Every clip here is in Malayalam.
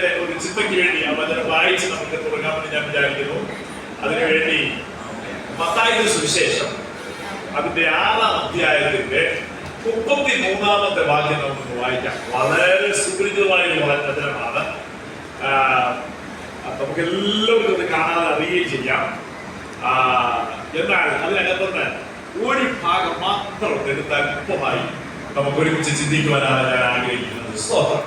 ഒരു ചിന്തയ്ക്ക് വേണ്ടി ആ വചനം വായിച്ച് നമുക്ക് തുടങ്ങാമെന്ന് ഞാൻ വിചാരിക്കുന്നു. അതിനുവേണ്ടി മത്തായിയുടെ സുവിശേഷം അതിന്റെ 6-ാം അധ്യായത്തിന്റെ 33-ാമത്തെ വാക്യം നമുക്ക് വായിക്കാം. വളരെ സുപരിചിതമായ ഒരു വചനമാണ്. നമുക്ക് എല്ലാവർക്കും അത് കാണാതെ അറിയുകയും ചെയ്യാം. എന്നാൽ അതിനകത്തുനിന്ന് ഒരു ഭാഗം മാത്രം എടുത്ത് അല്പമായി നമുക്ക് ഒരുമിച്ച് ചിന്തിക്കുവാനാണ് ഞാൻ ആഗ്രഹിക്കുന്നത്. സ്തോത്രം.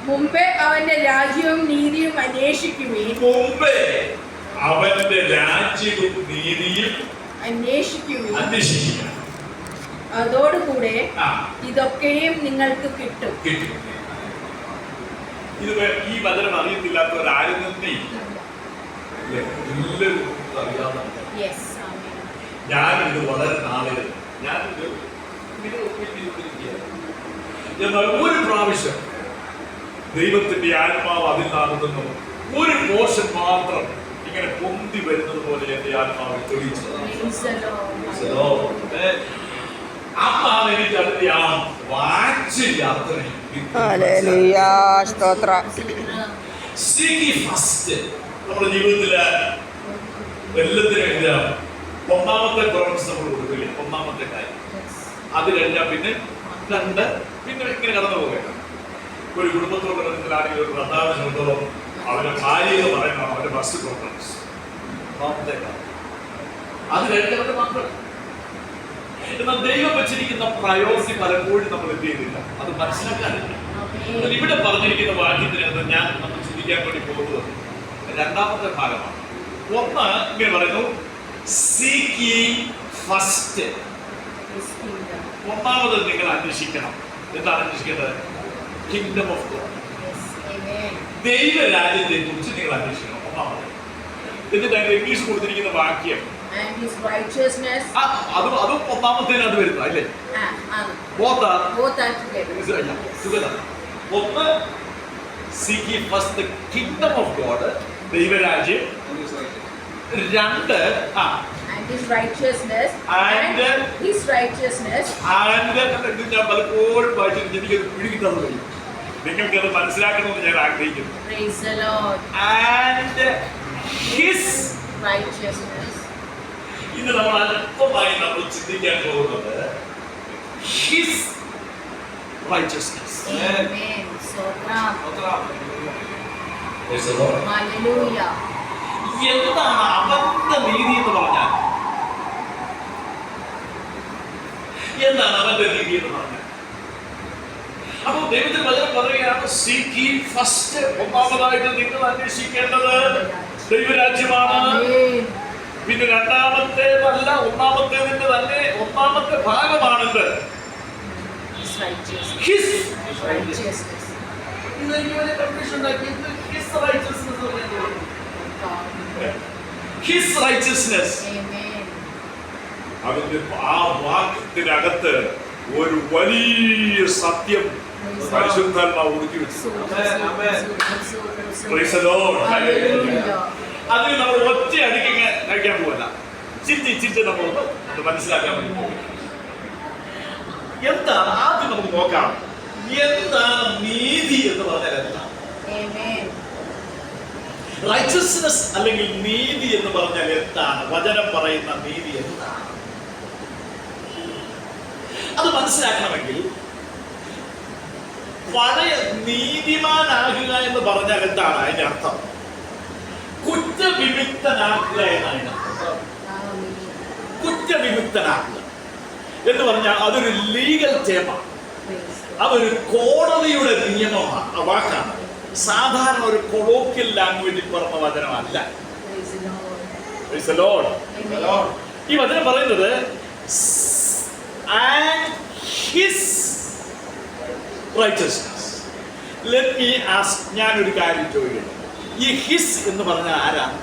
മുമ്പേ അവന്റെ രാജ്യവും നീതിയും അന്വേഷിക്കുവിൻ. മുമ്പേ അവന്റെ രാജ്യവും നീതിയും അന്വേഷിക്കുക. അതോടുകൂടെ ഇതൊക്കെയും നിങ്ങൾക്ക് കിട്ടും. ഇത് ഈ വചനം അറിയത്തില്ലാത്തവരാരും തന്നെ എല്ലാവരും അറിയാവുന്നതാണ്. ഞാനിത് വളരെ നാളുകൾ എന്നാൽ ഒരു പ്രാവശ്യം ദൈവത്തിന്റെ ആത്മാവ് അതിൽ നടന്നു ഒരു പോർഷൻ മാത്രം ഇങ്ങനെ പൊന്തി വരുന്നത് പോലെ എന്റെ ആത്മാവ് തെളിയിച്ചത്. അതാണ് എനിക്ക് അതിന്റെ ആ വാച്യയാത്ര. നമ്മുടെ ജീവിതത്തില് എല്ലാത്തിനും ഒന്നാമത്തെ പ്രോമിസ് നമ്മൾ കൊടുക്കില്ലേ, ഒന്നാമത്തെ കാര്യം. അത് കഴിഞ്ഞാൽ പിന്നെ പിന്നെ ഇങ്ങനെ കടന്നു പോകേണ്ട. ഒരു കുടുംബത്തോട് ബന്ധത്തിലാണെങ്കിൽ ഒരു ഭർത്താവിനോടൊപ്പം അവരുടെ ഭാര്യ എന്ന് പറയുന്നതാണ് അവരുടെ ഫസ്റ്റ് പ്രോഗ്രാംസ്. ഒന്നാമത്തെ കാര്യം അത് കഴിഞ്ഞവരുടെ മാത്രം. എന്നാൽ ദൈവം വെച്ചിരിക്കുന്ന പ്രയോറിറ്റി പലപ്പോഴും നമ്മൾ എന്ത് ചെയ്യുന്നില്ല, അത് മനസ്സിലാക്കാനില്ല. ഇവിടെ പറഞ്ഞിരിക്കുന്ന വാക്യത്തിനകത്ത് ഞാൻ നമ്മൾ ചിന്തിക്കാൻ വേണ്ടി പോകുന്നത് രണ്ടാമത്തെ ഭാഗമാണ്. ഒന്ന് ഇങ്ങനെ പറയുന്നു, seek ye first. ഒന്നാമത് നിങ്ങൾ അന്വേഷിക്കണം. എന്താണ് അന്വേഷിക്കേണ്ടത്? കിങ്ഡം ഓഫ് ഗോഡ്, ദൈവരാജ്യത്തെ കുറിച്ച് നിങ്ങൾ അന്വേഷിക്കണം. ഒന്നാമത്. എന്നിട്ട് അതിന്റെ ഇംഗ്ലീഷ് കൊടുത്തിരിക്കുന്ന വാക്യം അതും ഒന്നാമത്തേനകത്ത് വരുന്നത് അല്ലേ? ഒന്ന് seek ye first the kingdom of God, ദൈവരാജ്യം. രണ്ട് his righteousness and his righteousness ഞാൻ പലപ്പോഴും വായിച്ചിട്ട് എനിക്കത് പിടികിട്ടുന്നത് നിങ്ങൾക്കത് മനസ്സിലാക്കണമെന്ന് ഞാൻ ആഗ്രഹിക്കുന്നു. Praise the Lord. And his righteousness. ഇത് നമ്മൾ അല്പമായി നമ്മൾ ചിന്തിക്കാൻ പോകുന്നത് his righteousness. Amen. Praise the Lord. Hallelujah. എന്താണ് അവന്റെ നീതി എന്ന് പറഞ്ഞാൽ? എന്താണ് അവന്റെ നീതി എന്ന് പറഞ്ഞാൽ? അപ്പോൾ ദൈവത്തിന്റെ വചനം പറയുകയാണ്, seek ye first. ഒന്നാമതായിട്ട് നിങ്ങൾ അന്വേഷിക്കേണ്ടത് ദൈവരാജ്യമാണ്. പിന്നെ രണ്ടാമത്തേതല്ല, ഒന്നാമത്തേതിന്റെ തന്നെ ഒന്നാമത്തെ ഭാഗമാണെന്ന് his righteousness. His righteousness. അതിന്റെ ആ വാക്യത്തിനകത്ത് ഒരു വലിയ സത്യം പരിശുദ്ധാത്മാവ് ഒതുക്കി വെച്ചിട്ടുണ്ട്. അതിന് നമ്മൾ ഒറ്റ അടിക്ക് കഴിക്കാൻ പോകല്ല, ചിന്തിച്ചിട്ട് നമ്മൾ മനസ്സിലാക്കാൻ വേണ്ടി പോകും. എന്താണ് ആദ്യം നമുക്ക് നോക്കാം, എന്താണ് നീതി എന്ന് പറഞ്ഞാൽ എന്താണ്? റൈച്ചസ്നെസ് അല്ലെങ്കിൽ നീതി എന്ന് പറഞ്ഞാൽ എന്താണ്? വചനം പറയുന്ന നീതി എന്താണ്? അത് മനസ്സിലാക്കണമെങ്കിൽ പഴയ നീതിമാനാകുക എന്ന് പറഞ്ഞാൽ എന്താണ് അതിന്റെ അർത്ഥം? കുറ്റവിമുക്തനാക്കുക എന്നാണ് അർത്ഥം. കുറ്റവിമുക്തനാക്കുക എന്ന് പറഞ്ഞാൽ അതൊരു ലീഗൽ ടേമാണ്, അതൊരു കോടതിയുടെ നിയമമാണ്, ആ വാക്കാണ്. സാധാരണ ഒരു കൊളോക്കിയൽ ലാംഗ്വേജിൽ പറഞ്ഞ വചനമല്ല. ഈ വചനം പറയുന്നത് and his righteousness. Let me ask, ഞാനൊരു കാര്യം ചോദിക്കട്ടെ, ഈ ഹിസ് എന്ന് പറഞ്ഞാൽ ആരാണ്?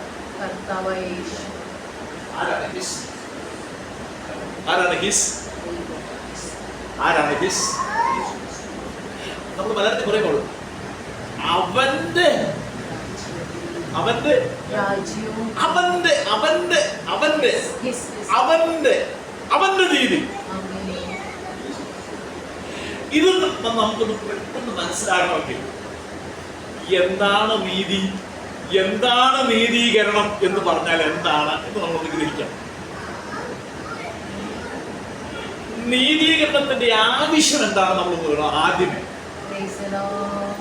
ആരാണ് ഹിസ്? ആരാണ് ഹിസ്? ആരാണ് ഹിസ്? നമ്മൾ മലയാളത്തിൽ പറയുമ്പോൾ അവന്റെ അവന്റെ അവന്റെ അവന്റെ അവന്റെ അവന്റെ അവന്റെ നീതി. ഇത് നമുക്കൊന്ന് പെട്ടെന്ന് മനസ്സിലാകണമെങ്കിൽ എന്താണ് നീതി, എന്താണ് നീതീകരണം എന്ന് പറഞ്ഞാൽ എന്താണ് എന്ന് നമ്മളൊന്ന് ഗ്രഹിക്കാം. നീതീകരണത്തിന്റെ ആവശ്യം എന്താണ് നമ്മൾ ആദ്യമേ. Praise the Lord.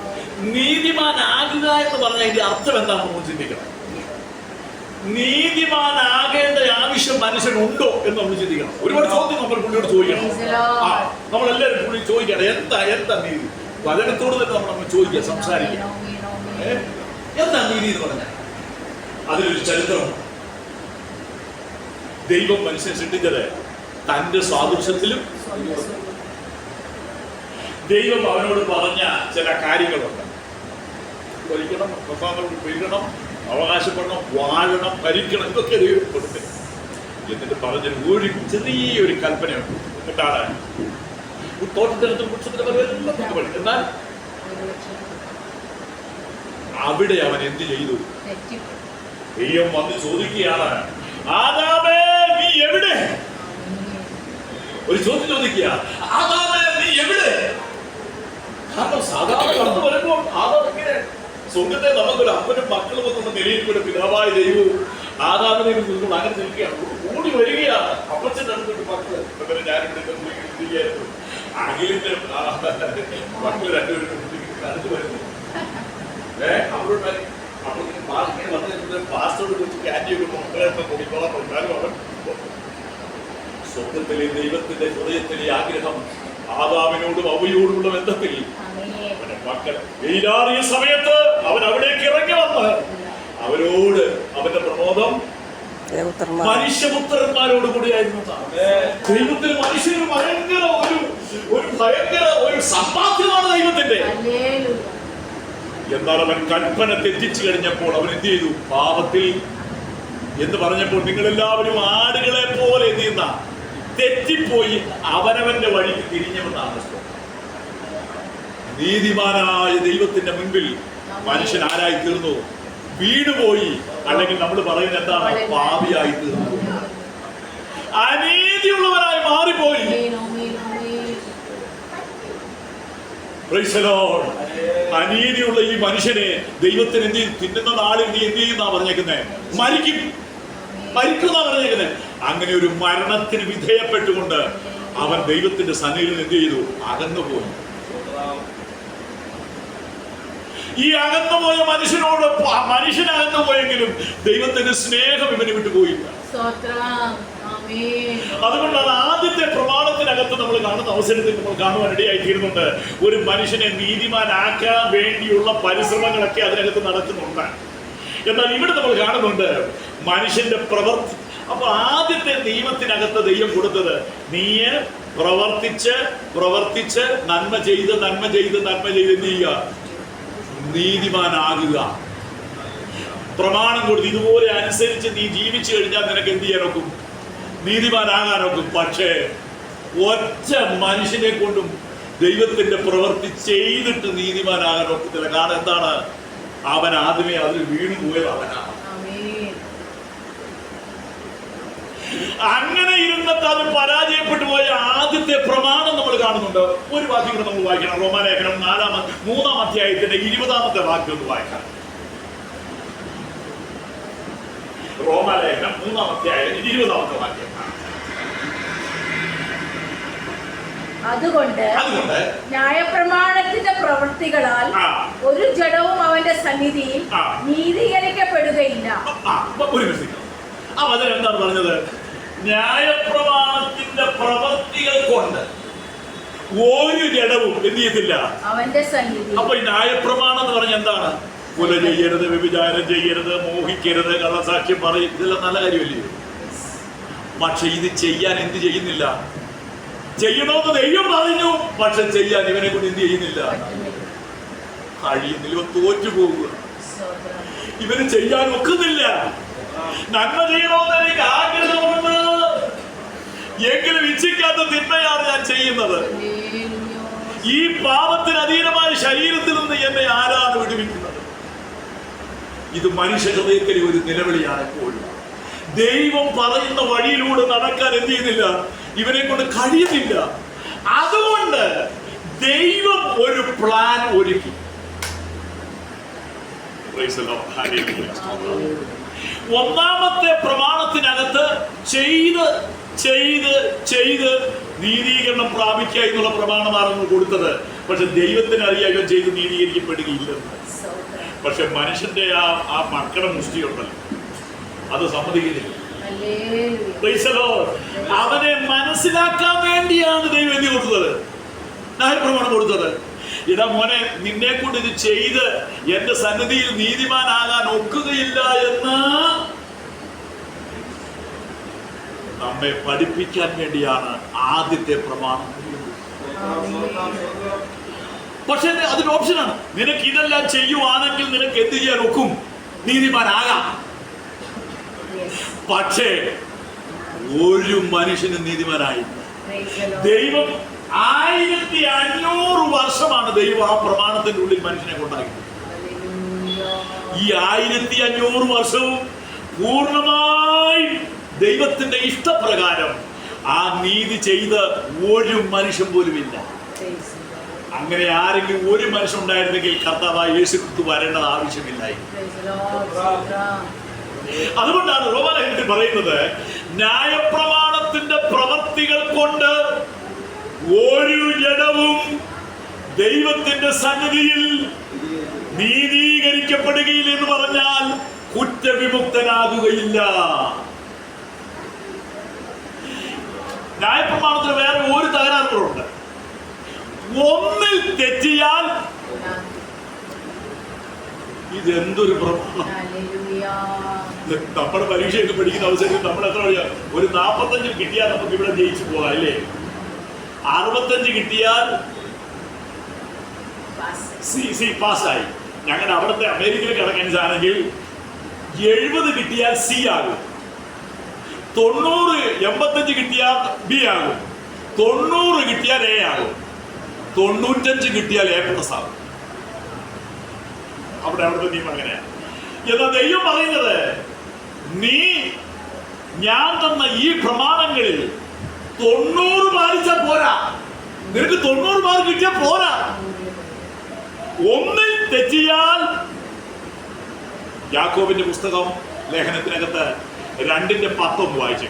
നീതിമാനാകുക എന്ന് പറഞ്ഞാൽ ഇതിന്റെ അർത്ഥം എന്താണെന്ന് നമ്മൾ ചിന്തിക്കണം. നീതിമാനാകേണ്ട ആവശ്യം മനുഷ്യനുണ്ടോ എന്ന് നമ്മൾ ചിന്തിക്കണം. ഒരുപാട് ചോദ്യം നമ്മൾ പുള്ളിയോട് ചോദിക്കണം. നമ്മളെല്ലാവരും പുള്ളി ചോദിക്കണം, എന്താ നീതി. വചനത്തോട് തന്നെ നമ്മൾ ചോദിക്കുക, സംസാരിക്കുക. എന്താ നീതി എന്ന് പറഞ്ഞാൽ അതിലൊരു ചരിത്രമാണ്. ദൈവം മനുഷ്യൻ സൃഷ്ടിച്ചത് തന്റെ സാദൃശ്യത്തിലും ദൈവം അവനോട് പറഞ്ഞ ചില കാര്യങ്ങളുണ്ട്. ഭരിക്കണം, പ്രസാദം പെരുകണം, അവകാശപ്പെടണം, വാഴണം, ഭരിക്കണം, ഇതൊക്കെ ദൈവം കൊടുത്ത് എന്നിട്ട് പറഞ്ഞൊരു ഒരു ചെറിയൊരു കൽപ്പനയുണ്ട്. എന്നിട്ടാണ് തോട്ടത്തിനകത്തും പുസ്തകത്തിന്റെ പല എന്നാൽ അവിടെ അവൻ എന്ത് ചെയ്തു? ദൈവം വന്ന് ചോദിക്കുകയാണ്, ആദാമേ നീ എവിടെ? ഒരു ചോദ്യം ചോദിക്കുക, ആദാമേ നീ എവിടെ? കാരണം സാധാരണ കടന്നു വരുമ്പോൾ ആദാം ഇങ്ങനെ സ്വർഗത്തെ നമുക്കൊരു അപ്പനും മക്കളും എന്നുള്ള നിലയിൽ പിതാവായ ദൈവവും ആദാമിനെ കുറിച്ചുകൊണ്ട് അങ്ങനെ നിൽക്കുകയാണ്. കൂടി വരികയാണ്. അപ്പച്ചൻ്റെ അടുത്തൊരു മക്കള് അങ്ങനെ ഞാനിവിടെ ചിന്തിക്കുകയായിരുന്നു. അഖിലിന്റെ മക്കള് രണ്ടുപേരും അടുത്ത് വരുന്നു. അവരോട് ഇങ്ങനെ വന്നിട്ട് പാസ്റ്റോട് കുറിച്ച് ക്യാൻഡിയൊക്കെ മക്കളെ കൊടുക്കണം. എന്നാലും അവൻ സ്വർഗത്തിലെ ദൈവത്തിന്റെ ഹൃദയത്തിലെ ആഗ്രഹം ആദാമിനോടും അവയോടുമുള്ള ബന്ധത്തിൽ മക്കൾ വെയിലാറിയ സമയത്ത് അവൻ അവിടേക്ക് ഇറങ്ങി വന്ന് അവരോട് അവന്റെ പ്രമോദം മനുഷ്യപുത്രന്മാരോട് കൂടിയായിരുന്നു. ദൈവത്തിന് മനുഷ്യന് ഭയങ്കര ഒരു സമ്പാദ്യമാണ് ദൈവത്തിന്റെ. എന്നാൽ അവൻ കൽപ്പന തെറ്റിച്ചു കഴിഞ്ഞപ്പോൾ അവൻ എന്ത് ചെയ്തു? പാപത്തിൽ എന്ന് പറഞ്ഞപ്പോൾ നിങ്ങളെല്ലാവരും ആടുകളെ പോലെ നീന്ന തെറ്റിപ്പോയി അവനവന്റെ വഴിക്ക് തിരിഞ്ഞവെന്നാണ്. നീതിമാനായ ദൈവത്തിന്റെ മുൻപിൽ മനുഷ്യൻ ആരായി തീർന്നു? വീണുപോയി. അല്ലെങ്കിൽ നമ്മൾ പറയുന്നത് എന്താണ്? പാപിയായി തീർന്നു, അനീതിയുള്ളവരായി മാറിപ്പോയി. അനീതിയുള്ള ഈ മനുഷ്യനെ ദൈവത്തിന് എന്ത് ചെയ്യും? തിന്നുന്ന നാളിൽ നീ എന്ത് ചെയ്യുന്ന പറഞ്ഞേക്കുന്നേ? മരിക്കുന്ന പറഞ്ഞേക്കുന്നേ. അങ്ങനെ ഒരു മരണത്തിന് വിധേയപ്പെട്ടുകൊണ്ട് അവൻ ദൈവത്തിന്റെ സന്നിധിയിൽ എന്ത് ചെയ്തു? അകന്നുപോയി. ഈ അകന്നുപോയ മനുഷ്യനോട് മനുഷ്യൻ അകന്നുപോയെങ്കിലും ദൈവത്തിന്റെ സ്നേഹം ഇവന് വിട്ടുപോയില്ല. അതുകൊണ്ടാണ് ആദ്യത്തെ പ്രമാണത്തിനകത്ത് നമ്മൾ കാണുന്ന അവസരത്തിൽ നമ്മൾ കാണുവാൻ ഇടയായി തീരുന്നുണ്ട്. ഒരു മനുഷ്യനെ നീതിമാനാക്കാൻ വേണ്ടിയുള്ള പരിശ്രമങ്ങളൊക്കെ അതിനകത്ത് നടക്കുന്നുണ്ട്. എന്നാൽ ഇവിടെ നമ്മൾ കാണുന്നുണ്ട് മനുഷ്യന്റെ പ്രവൃത്തി. അപ്പൊ ആദ്യത്തെ നിയമത്തിനകത്ത് ദൈവം കൊടുത്തത് നീ പ്രവർത്തിച്ച് നന്മ ചെയ്ത് എന്ത് ചെയ്യുക? നീതിമാനാകുക. പ്രമാണം കൊടുത്ത് ഇതുപോലെ അനുസരിച്ച് നീ ജീവിച്ചു കഴിഞ്ഞാൽ നിനക്ക് എന്ത് ചെയ്യാനൊക്കും? നീതിമാനാകാനൊക്കും. പക്ഷേ ഒറ്റ മനുഷ്യനെ കൊണ്ടും ദൈവത്തിന്റെ പ്രവൃത്തി ചെയ്തിട്ട് നീതിമാനാകാൻ ഒക്കത്തില്ല. കാരണം എന്താണ്? അവൻ ആദ്യമേ അതിൽ വീണു പോയത് അവനാണ്. അങ്ങനെ ഇരുന്നിട്ട് അത് പരാജയപ്പെട്ടു പോയ ആദ്യത്തെ പ്രമാണം നമ്മൾ കാണുന്നുണ്ട്. ഒരു വാക്യം കൂടെ നമ്മൾ വായിക്കണം. റോമാലേഖനം 3-ാം അധ്യായത്തിന്റെ 20-ാമത്തെ വാക്യം ഒന്ന് വായിക്കാം. റോമാലേഖനം 3-ാം അധ്യായം 20-ാമത്തെ വാക്യം. അതുകൊണ്ട് ന്യായപ്രമാണത്തിന്റെ പ്രവൃത്തികളാൽ ഒരു ജഡവും അവന്റെ സന്നിധിയിൽ നീതീകരിക്കപ്പെടുകയില്ല. എന്താണ് പറഞ്ഞത്? ന്യായപ്രമാണത്തിന്റെ പ്രവൃത്തികൾ കൊണ്ട് ഒരു ജഡവും എന്ത് ചെയ്യത്തില്ല അവന്റെ സന്നിധി. അപ്പൊ ഈ ന്യായപ്രമാണം എന്ന് പറഞ്ഞ എന്താണ്? കൊല ചെയ്യരുത്, വ്യഭിചാരം ചെയ്യരുത്, മോഹിക്കരുത്, കള്ളസാക്ഷ്യം പറയും, ഇതെല്ലാം നല്ല കാര്യമല്ലേ? പക്ഷെ ഇത് ചെയ്യാൻ എന്ത് ചെയ്യുന്നില്ല? ചെയ്യണമെന്ന് ദൈവം പറഞ്ഞു, പക്ഷെ ചെയ്യാൻ ഇവനെ കൊണ്ട് എന്ത് ചെയ്യുന്നില്ല? കഴിയുന്നില്ല. ഇവൻ തോറ്റുപോകുക. ഇവന് ചെയ്യാൻ ഒക്കുന്നില്ല. നന്മ ചെയ്യണമെന്ന് എനിക്ക് ആഗ്രഹമുണ്ട്, എങ്കിലും ഇച്ഛിക്കാത്ത തിന്മയാണ് ഞാൻ ചെയ്യുന്നത്. ഈ പാപത്തിന് അധീനമായ ശരീരത്തിൽ നിന്ന് എന്നെ ആരാണ് വിടുവിക്കുന്നത്? ഇത് മനുഷ്യ ഹൃദയത്തിലെ ഒരു നിലവിളിയാണ്. എപ്പോഴും ദൈവം പറയുന്ന വഴിയിലൂടെ നടക്കാൻ എന്ത് ചെയ്യുന്നില്ല? ഇവനെ കൊണ്ട് കഴിയുന്നില്ല. അതുകൊണ്ട് ദൈവം ഒരു പ്ലാൻ ഒരുക്കി. Praise the Lord. Hallelujah. ഒന്നാമത്തെ പ്രമാണത്തിനകത്ത് ചെയ്ത് ചെയ്ത് ചെയ്ത് നീതീകരണം പ്രാപിക്കുക എന്നുള്ള പ്രമാണമാണെന്ന് കൊടുത്തത്. പക്ഷെ ദൈവത്തിന് അറിയാം ഇവൻ ചെയ്ത് നീതീകരിക്കപ്പെടുകയില്ലെന്ന്. പക്ഷെ മനുഷ്യന്റെ ആ മക്കളുടെ മുഷ്ടിയുണ്ടല്ലോ, അത് സമ്മതിക്കുന്നില്ല. Praise the Lord. അവനെ മനസ്സിലാക്കാൻ വേണ്ടിയാണ് ദൈവം എന്ത് കൊടുത്തത്? ന്യായപ്രമാണം കൊടുത്തത്. ഇതാ മോനെ, നിന്നെ കൊണ്ട് ഇത് ചെയ്ത് എന്റെ സന്നിധിയിൽ നീതിമാനാകാൻ ഒക്കുകയില്ല എന്ന് നമ്മെ പഠിപ്പിക്കാൻ വേണ്ടിയാണ് ആദ്യത്തെ പ്രമാണം. പക്ഷെ അതൊരു ഓപ്ഷനാണ്. നിനക്ക് ഇതെല്ലാം ചെയ്യുവാണെങ്കിൽ നിനക്ക് എന്ത് ചെയ്യാൻ ഒക്കും? നീതിമാനാകാം. പക്ഷേ ഒരു മനുഷ്യനും നീതിമാനായി. ദൈവം 1500 വർഷമാണ് ദൈവം ആ പ്രമാണത്തിന്റെ ഉള്ളിൽ മനുഷ്യനെ കൊണ്ടാക്കിയത്. ഈ 1500 വർഷവും പൂർണ്ണമായി ദൈവത്തിന്റെ ഇഷ്ടപ്രകാരം ആ നീതി ചെയ്ത് ഒരു മനുഷ്യൻ പോലും ഇല്ല. അങ്ങനെ ആരെങ്കിലും ഒരു മനുഷ്യൻ ഉണ്ടായിരുന്നെങ്കിൽ കർത്താവായ യേശുക്രിസ്തു വരേണ്ടത് ആവശ്യമില്ലായി. അതുകൊണ്ടാണ് റോമാലേഖനത്തിൽ പറയുന്നത്, ന്യായപ്രമാണത്തിന്റെ പ്രവൃത്തികൾ കൊണ്ട് ഒരു ജഡവും ദൈവത്തിന്റെ സന്നിധിയിൽ നീതീകരിക്കപ്പെടുകയില്ല എന്ന് പറഞ്ഞാൽ കുറ്റവിമുക്തനാകുകയില്ല. ന്യായപ്രമാണത്തിന് വേറെ ഒരു തകരാറുകളുണ്ട്. ഒന്നിൽ തെറ്റിയാൽ ഇതെന്തൊരു പ്രമാണം. നമ്മുടെ പരീക്ഷയൊക്കെ പഠിക്കുന്ന അവസരത്തിൽ നമ്മൾ എത്ര വഴിയാ? ഒരു 45 കിട്ടിയാൽ നമുക്ക് ഇവിടെ ജയിച്ചു പോകാം അല്ലേ? 65 കിട്ടിയാൽ പാസ്സായി. ഞങ്ങളുടെ അവിടുത്തെ അമേരിക്കയിൽ കിടക്കാനാണെങ്കിൽ 70 കിട്ടിയാൽ സി ആകും, 85 കിട്ടിയാൽ ബി ആകും, 90 കിട്ടിയാൽ എ ആകും, 95 കിട്ടിയാൽ എ പ്ലസ് ആകും. അവിടുത്തെ നിയമം അങ്ങനെയാണ്. എന്നാൽ ദൈവം പറയുന്നത്, നീ ഞാൻ തന്ന ഈ പ്രമാണങ്ങളിൽ 90 പാലിച്ചാൽ പോരാ. നിനക്ക് 90 മാർക്ക് കിട്ടിയാൽ പോരാ. ഒന്നിൽ തെറ്റിയാൽ, യാക്കോബിന്റെ പുസ്തകം ലേഖനത്തിനകത്ത് 2:10 വായിച്ചു.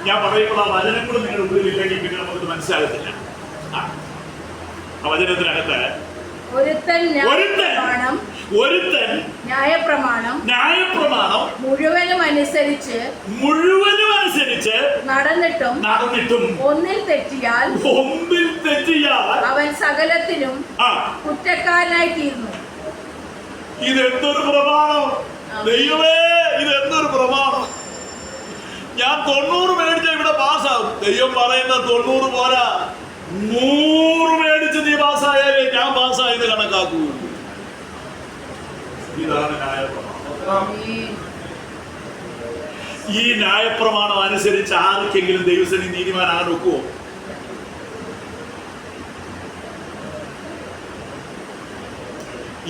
ഞാൻ പറയുമ്പോൾ ആ വചനം കൂടെ നിങ്ങളുടെ ഉള്ളിലില്ലെങ്കിൽ പിന്നെ നമുക്കത് മനസ്സിലാകത്തില്ല. ആ വചനത്തിനകത്ത് ഒരുത്തൻ ന്യായപ്രമാണം മുഴുവനും അനുസരിച്ച് നടന്നിട്ടും ഒന്നിൽ തെറ്റിയാൽ അവൻ സകലത്തിനും കുറ്റക്കാരനായി തീർന്നു. ഇതെന്തൊരു പ്രമാണം ദൈവമേ, ഇതെന്തൊരു പ്രമാണം. ഞാൻ 90 മേടിച്ച ഇവിടെ പാസ്സാകും. ദൈവം പറയുന്ന 90 പോരാ, 100 മേടിച്ച് നീ പാസ്സായാലേ ഞാൻ പാസ്സായത് കണക്കാക്കൂ. ഇതാണ് ന്യായപ്രമാണം. ഈ ന്യായപ്രമാണം അനുസരിച്ച് ആർക്കെങ്കിലും ദൈവസന്നിധി നീതിമാനാകാൻ ഒക്കുവോ?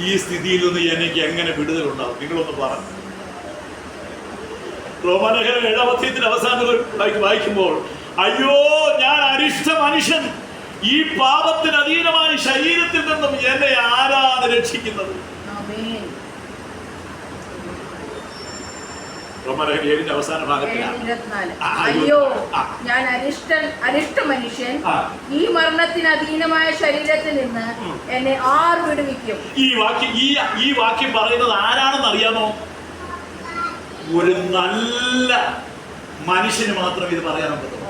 ഈ സ്ഥിതിയിൽ നിന്ന് എനിക്ക് എങ്ങനെ വിടുതലുണ്ടാവും? നിങ്ങളൊന്ന് പറഞ്ഞു. റോമാലേഖനം 7-ാം അധ്യായത്തിന്റെ അവസാനം വായിക്കുമ്പോൾ, അയ്യോ ഞാൻ അരിഷ്ട മനുഷ്യൻ, ഈ പാപത്തിന് അധീനമായ ശരീരത്തിൽ നിന്നും എന്നെ ആരാണ് രക്ഷിക്കുന്നത്? റോമാലേഖനം 7-ന്റെ അവസാന ഭാഗത്തിലാണ്, അയ്യോ ഞാൻ അരിഷ്ട മനുഷ്യൻ, ഈ മരണത്തിന് അധീനമായ ശരീരത്തിൽ നിന്ന് എന്നെ ആർ വിടുവിക്കും. ഈ വാക്യം പറയുന്നത് ആരാണെന്ന് അറിയാമോ? ഒരു നല്ല മനുഷ്യന് മാത്രം ഇത് പറയാൻ പറ്റും.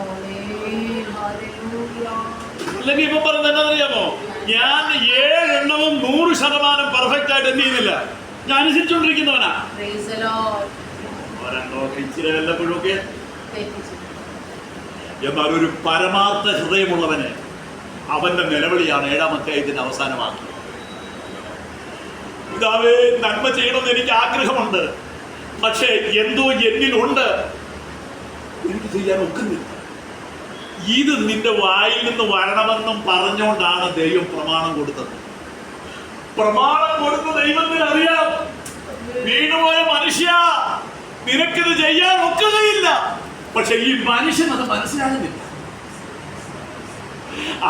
അല്ലെങ്കിൽ ഇപ്പൊ പറയുന്നത് എന്താണെന്നറിയാമോ? ഞാൻ 7 എണ്ണവും 100% പെർഫെക്റ്റ് ആയിട്ട് എന്ത് ചെയ്യുന്നില്ല, ഞാൻ അനുസരിച്ചുകൊണ്ടിരിക്കുന്നവനാ. ഇച്ചിരി വല്ലപ്പോഴൊക്കെ. എന്നാൽ ഒരു പരമാർത്ഥ ഹൃദയമുള്ളവന് അവന്റെ നിലവിളിയാണ് 7-ാം അധ്യായത്തിന്റെ അവസാനമാക്കി. പിതാവേ, നന്മ ചെയ്യണമെന്ന് എനിക്ക് ആഗ്രഹമുണ്ട്, പക്ഷേ എന്തോ എന്നിലുണ്ട്, എനിക്ക് ചെയ്യാൻ ഒക്കുന്നില്ല. ഇത് നിന്റെ വായിൽ നിന്ന് വരണമെന്നും പറഞ്ഞുകൊണ്ടാണ് ദൈവം പ്രമാണം കൊടുത്തത്. പ്രമാണം കൊടുത്ത ദൈവത്തിന് അറിയാം, വീണുപോയ മനുഷ്യ, നിനക്കിത് ചെയ്യാൻ ഒക്കുകയില്ല. പക്ഷെ ഈ മനുഷ്യൻ അത് മനസ്സിലാകുന്നില്ല.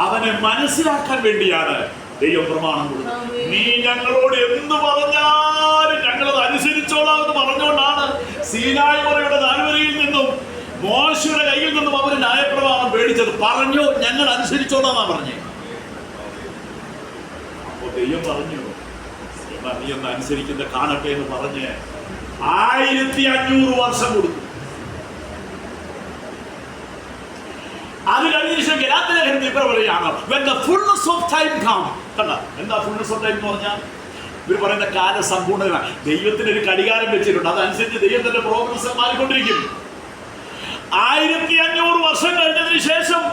അവനെ മനസ്സിലാക്കാൻ വേണ്ടിയാണ് ദൈവം പ്രമാണം കൊടുത്തത്. നീ ഞങ്ങളോട് എന്ത് പറഞ്ഞാൽ സീനായി മലയുടെ താഴ്വരയിൽ നിന്നും മോശയുടെ കയ്യിൽ നിന്നും അവർ ന്യായപ്രമാണം മേടിച്ചത്. പറഞ്ഞു, ഞങ്ങൾ അനുസരിച്ചോളാന്നാ പറഞ്ഞേ. അപ്പൊ ദൈവം പറഞ്ഞു, എന്നാ നീ ഒന്ന് അനുസരിക്കുന്ന കാണട്ടെ എന്ന് പറഞ്ഞ് 1500 വർഷം കൊടുത്തു. അത് കഴിഞ്ഞ ശേഷം ഗലാത്യലേഖനത്തിൽ ഇവർ പറയുകയാണ്, when the fullness of time come. കണ്ട, എന്താ fullness of time എന്ന് പറഞ്ഞാൽ? ഇവർ പറയുന്ന കാല സമ്പൂർണ്ണത. ദൈവത്തിന് ഒരു കടികാരം വെച്ചിട്ടുണ്ട്, അതനുസരിച്ച് ദൈവത്തിന്റെ പ്രോഗ്രസ് മാറിക്കൊണ്ടിരിക്കും. 1500 വർഷം കഴിഞ്ഞതിന് ശേഷം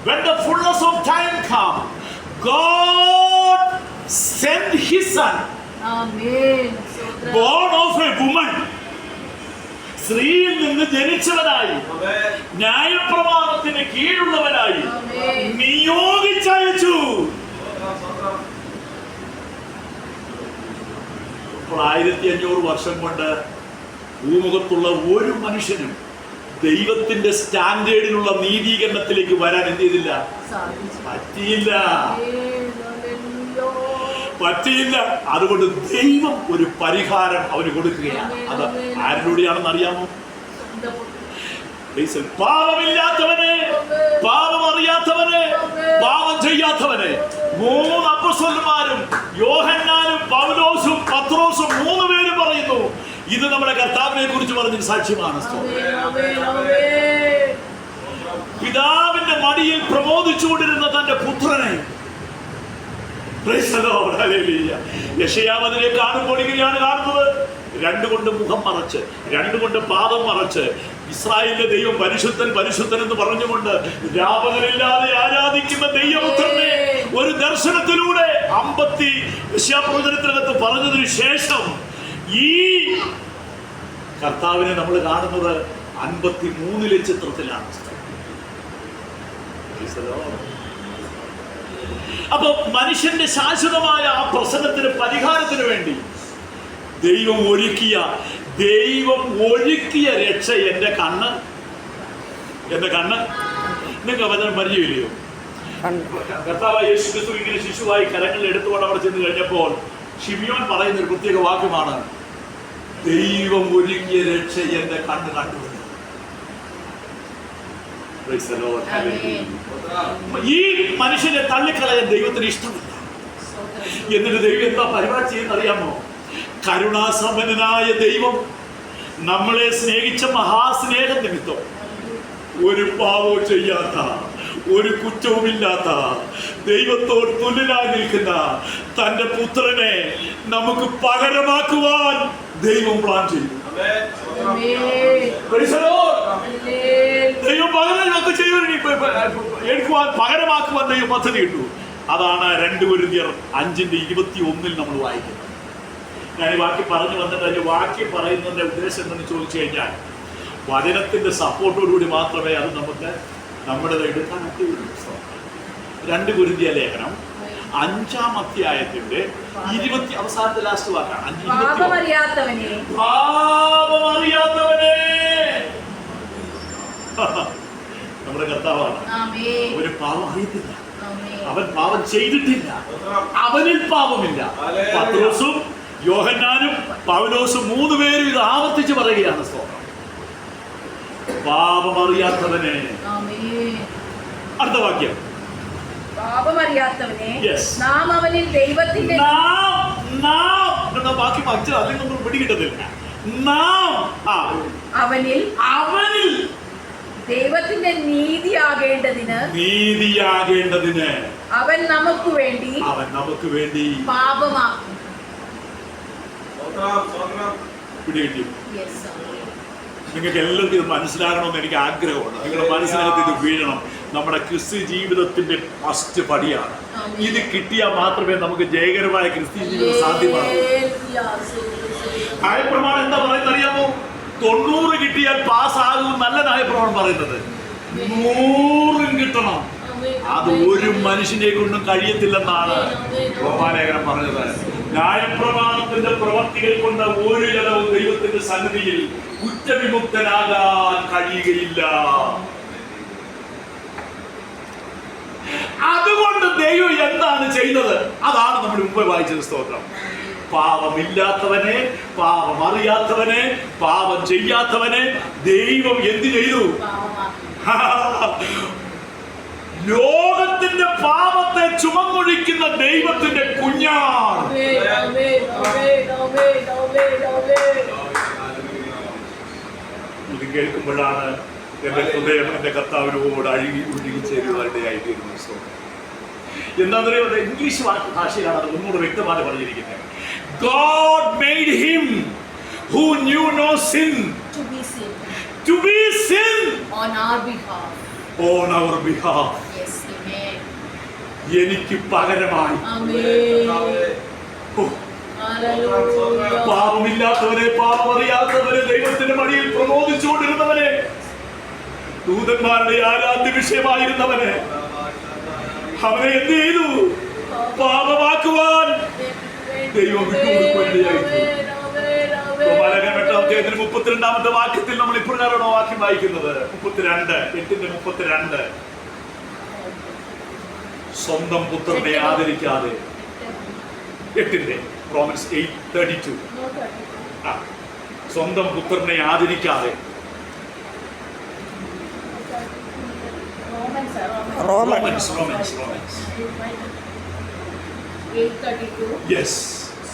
when the fullness of time come, God sent his son, born of a woman, സ്ത്രീയിൽ നിന്ന് ജനിച്ചവനായി, ന്യായപ്രമാണത്തിന് കീഴുള്ളവനായി നിയോഗിച്ചയച്ചു. അപ്പോൾ 1500 വർഷം കൊണ്ട് ഭൂമുഖത്തുള്ള ഒരു മനുഷ്യനും ദൈവത്തിന്റെ സ്റ്റാൻഡേർഡിലുള്ള നീതീകരണത്തിലേക്ക് വരാൻ എന്ത് ചെയ്തില്ല? പറ്റിയില്ല. അതുകൊണ്ട് ദൈവം ഒരു പരിഹാരം അവന് കൊടുക്കുകയാണ്. അത് ആരിലൂടെയാണെന്ന് അറിയാമോ? പാപമില്ലാത്തവനെ, പാപം അറിയാത്തവനെ, പാപം ചെയ്യാത്തവനെ 3 അപ്പോസ്തലന്മാരും യോഹന്നാനും പൗലോസും പത്രോസും 3 പേരും പറയുന്നു, ഇത് നമ്മുടെ കർത്താവിനെ കുറിച്ച് പറഞ്ഞ സാക്ഷ്യമാണ്. പിതാവിന്റെ മടിയിൽ പ്രമോദിച്ചുകൊണ്ടിരുന്ന തന്റെ പുത്രനെ, യെശയ്യാവ് അതിനെ കാണുമ്പോൾ ഇങ്ങനെയാണ് കാണുന്നത്. 2 കൊണ്ട് മുഖം മറച്ച്, 2 കൊണ്ട് പാദം മറച്ച്, ഇസ്രായേലിന്റെ ദൈവം പരിശുദ്ധൻ പരിശുദ്ധൻ എന്ന് പറഞ്ഞുകൊണ്ട് രാപകലില്ലാതെ ആരാധിക്കുന്ന ദൈവപുത്രനെ ഒരു ദർശനത്തിലൂടെ 50 യെശയ്യാപ്രവചനത്തിനകത്ത് പറഞ്ഞതിന് ശേഷം ഈ കർത്താവിനെ നമ്മൾ കാണുന്നത് 53 ചിത്രത്തിലാണ്. അപ്പൊ മനുഷ്യന്റെ ശാശ്വതമായ ആ പ്രശ്നത്തിന് പരിഹാരത്തിന് വേണ്ടി ദൈവം ഒരുക്കിയ രക്ഷ. എന്റെ കണ്ണ് നിങ്ങൾക്ക് വചനം പരിചയമില്ലയോ? കർത്താവായ യേശു ക്രിസ്തു ഇങ്ങനെ ശിശുവായി കരങ്ങളിൽ എടുത്തുകൊണ്ട് അവിടെ ചെന്ന് കഴിഞ്ഞപ്പോൾ ശിമിയോൻ പറയുന്ന ഒരു പ്രത്യേക വാക്യമാണ്, ദൈവം ഒരുക്കിയ രക്ഷ എന്റെ കണ്ണ് കണ്ടു. ഈ മനുഷ്യനെ തള്ളിക്കളയാൻ ദൈവത്തിന് ഇഷ്ടമില്ല. എന്നിട്ട് ദൈവം എന്താ പരിപാടി ചെയ്യുന്ന അറിയാമോ? കരുണാസമ്പന്നനായ ദൈവം നമ്മളെ സ്നേഹിച്ച മഹാസ്നേഹ നിമിത്തം ഒരു പാവവും ചെയ്യാത്ത, ഒരു കുറ്റവുമില്ലാത്ത, ദൈവത്തോട് തുല്യനായി നിൽക്കുന്ന തന്റെ പുത്രനെ നമുക്ക് പകരമാക്കുവാൻ ദൈവം പ്ലാൻ ചെയ്തു. ദൈവം പകരമാക്കുവാൻ ദൈവം പദ്ധതി ഇട്ടു. അതാണ് 2 കൊരിന്ത്യർ 5:21 നമ്മൾ വായിക്കുന്നത്. ഞാൻ ഈ വാക്യം പറഞ്ഞു വന്നിട്ട് അതിന്റെ വാക്യം പറയുന്നതിന്റെ ഉദ്ദേശം എന്ന് ചോദിച്ചു കഴിഞ്ഞാൽ, വചനത്തിന്റെ സപ്പോർട്ടോടുകൂടി മാത്രമേ അത് നമുക്ക് നമ്മുടെ എടുക്കാൻ പറ്റുള്ളൂ. 2 കൊരിന്ത്യ ലേഖനം 5-ാം അധ്യായത്തിന്റെ 20 അവസാനത്തെ ലാസ്റ്റ് വാക്കാണ്. പാപമറിയാത്തവനെ നമ്മുടെ കർത്താവാണ്. ഒരു പാപം അറിയത്തില്ല, അവൻ പാപം ചെയ്തിട്ടില്ല, അവനിൽ പാപമില്ല. പത്രോസും യോഹന്നാനും പൗലോസും 3 പേരും ഇത് ആവർത്തിച്ച് പറയുകയാണ്. സ്തോത്രം. പാപം അറിയാത്തവനെ. അടുത്ത വാക്യം, പാപമറിയാത്തവനെ നാം അവനിൽ ദൈവത്തിന്റെ ബാക്കി വാക്യം അതിൽ നമ്മൾ പിടികിട്ടത്തില്ല. നാം അവനിൽ ദൈവത്തിന്റെ നീതിയാകേണ്ടതിന് അവൻ നമുക്ക് വേണ്ടി പാപമാക്കും. പിടികിട്ടി? നിങ്ങൾക്ക് എല്ലാവർക്കും ഇത് മനസ്സിലാകണമെന്ന് എനിക്ക് ആഗ്രഹമുണ്ട്. നിങ്ങളുടെ മനസ്സിനകത്ത് ഇത് വീഴണം. നമ്മുടെ ക്രിസ്ത്യ ജീവിതത്തിന്റെ ഫസ്റ്റ് പടിയാണ്. ഇത് കിട്ടിയാൽ മാത്രമേ നമുക്ക് ജയകരമായ ക്രിസ്ത്യ ജീവിതം സാധ്യമാകൂ. ന്യായപ്രമാണം എന്താ പറയുന്നത് അറിയാമോ? 90 കിട്ടിയാൽ പാസ്സാകും. നല്ല ന്യായപ്രമാണം പറയുന്നത് 100 കിട്ടണം. അത് ഒരു മനുഷ്യനെ കൊണ്ടും കഴിയത്തില്ലെന്നാണ് റോമാലേഖനം പറഞ്ഞത്. ന്യായപ്രമാണത്തിന്റെ പ്രവർത്തികൾ കൊണ്ട് ഒരു ജനവും ദൈവത്തിന്റെ സന്നിധിയിൽ കുറ്റവിമുക്തനാകാൻ കഴിയുകയില്ല. അതുകൊണ്ട് ദൈവം എന്താണ് ചെയ്തത്? അതാണ് നമ്മൾ മുമ്പ് വായിച്ചത്. സ്തോത്രം. പാപമില്ലാത്തവനെ, പാപം അറിയാത്തവനെ, പാപം ചെയ്യാത്തവനെ ദൈവം എന്ത് ചെയ്തു? ലോകത്തിന്റെ പാപത്തെ ചുമന്നൊഴിക്കുന്ന ദൈവത്തിന്റെ കുഞ്ഞാണ്. ഇത് കേൾക്കുമ്പോഴാണ് എന്റെ ഹൃദയം എന്റെ കർത്താവിനോട് ഒഴുകി ചേരുവാനിടയായി തീരുന്നു. എന്താണെന്ന് പറയുന്നത് ഇംഗ്ലീഷ് ഭാഷയിലാണ് അത് ഒന്നുകൂടെ വ്യക്തമായി പറഞ്ഞിരിക്കുന്നത്. God made him who knew no sin to be sin on our behalf. On our behalf. Yes, amen. എനിക്ക് പകരമായി. പാപമില്ലാത്തവരെ, പാപമറിയാത്തവരെ, ദൈവത്തിന്റെ മടിയിൽ പ്രബോധിച്ചുകൊണ്ടിരുന്നവനെ, ദൂതന്മാരുടെ ആരാധ്യ വിഷയമായിരുന്നവനെ, അവനെ എന്ത് ചെയ്തു? പാപമാക്കുവാൻ ദൈവം വിട്ടുകൊടുക്കുകയായിരുന്നു. 32 വാക്യത്തിൽ നമ്മൾ ഇപ്രകാരമാണ് വാക്യം വായിക്കുന്നത്. 8:32 സ്വന്തം പുത്രനെ ആദരിക്കാതെ, 8 റോമൻസ് 8:32 സ്വന്തം പുത്രനെ ആദരിക്കാതെ, റോമൻസ് 8:32 യെസ്,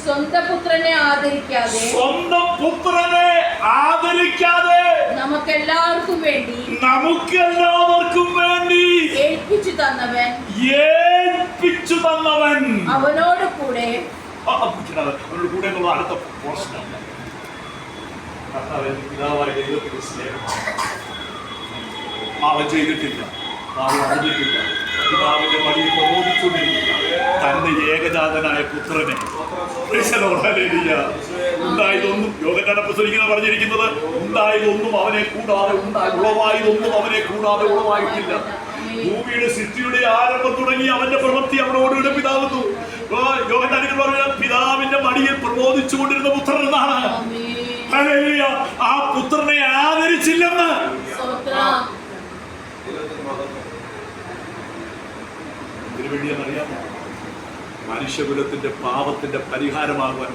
സ്വന്തം പുത്രനെ ആദരിക്കാതെ, സ്വന്തം പുത്രനെ ആദരിക്കാതെ നമുക്കെല്ലാവർക്കും വേണ്ടി ഏൽപ്പിച്ചു തന്നവൻ അവനോട് കൂടെ അവനോട് കൂടെ എന്നുള്ള അടുത്ത പോർഷനാണ്. പിതാവായ ദൈവത്തിന്റെ സ്നേഹമാണ്. അവൻ ചെയ്തിട്ടില്ല, അവൻ അറിഞ്ഞിട്ടില്ല, പിതാവിന്റെ മടിയിൽ പ്രബോധിച്ചുകൊണ്ടിരിക്കുക തന്റെ ഏകജാതനായ പുത്രനെ. ഉണ്ടായതൊന്നും യോഹന്നാൻ പുസ്തകത്തിൽ പറഞ്ഞിരിക്കുന്നത്, ഉണ്ടായതൊന്നും അവനെ കൂടാതെ ഉളവായതൊന്നും അവനെ കൂടാതെ ഉളവായിട്ടില്ല. ഭൂമിയുടെ സൃഷ്ടിയുടെ ആരംഭം തുടങ്ങി അവന്റെ പ്രവൃത്തി അവനോടുകൂടെ പിതാവുന്നു. യോഹന്നാനിൽ പറഞ്ഞ പിതാവിന്റെ മടിയിൽ പ്രബോധിച്ചുകൊണ്ടിരുന്ന പുത്രൻ എന്നാണ്. ആ പുത്രനെ ആദരിച്ചില്ലെന്ന് അറിയാമോ? മനുഷ്യകുലത്തിന്റെ പാപത്തിന്റെ പരിഹാരമാകുവാൻ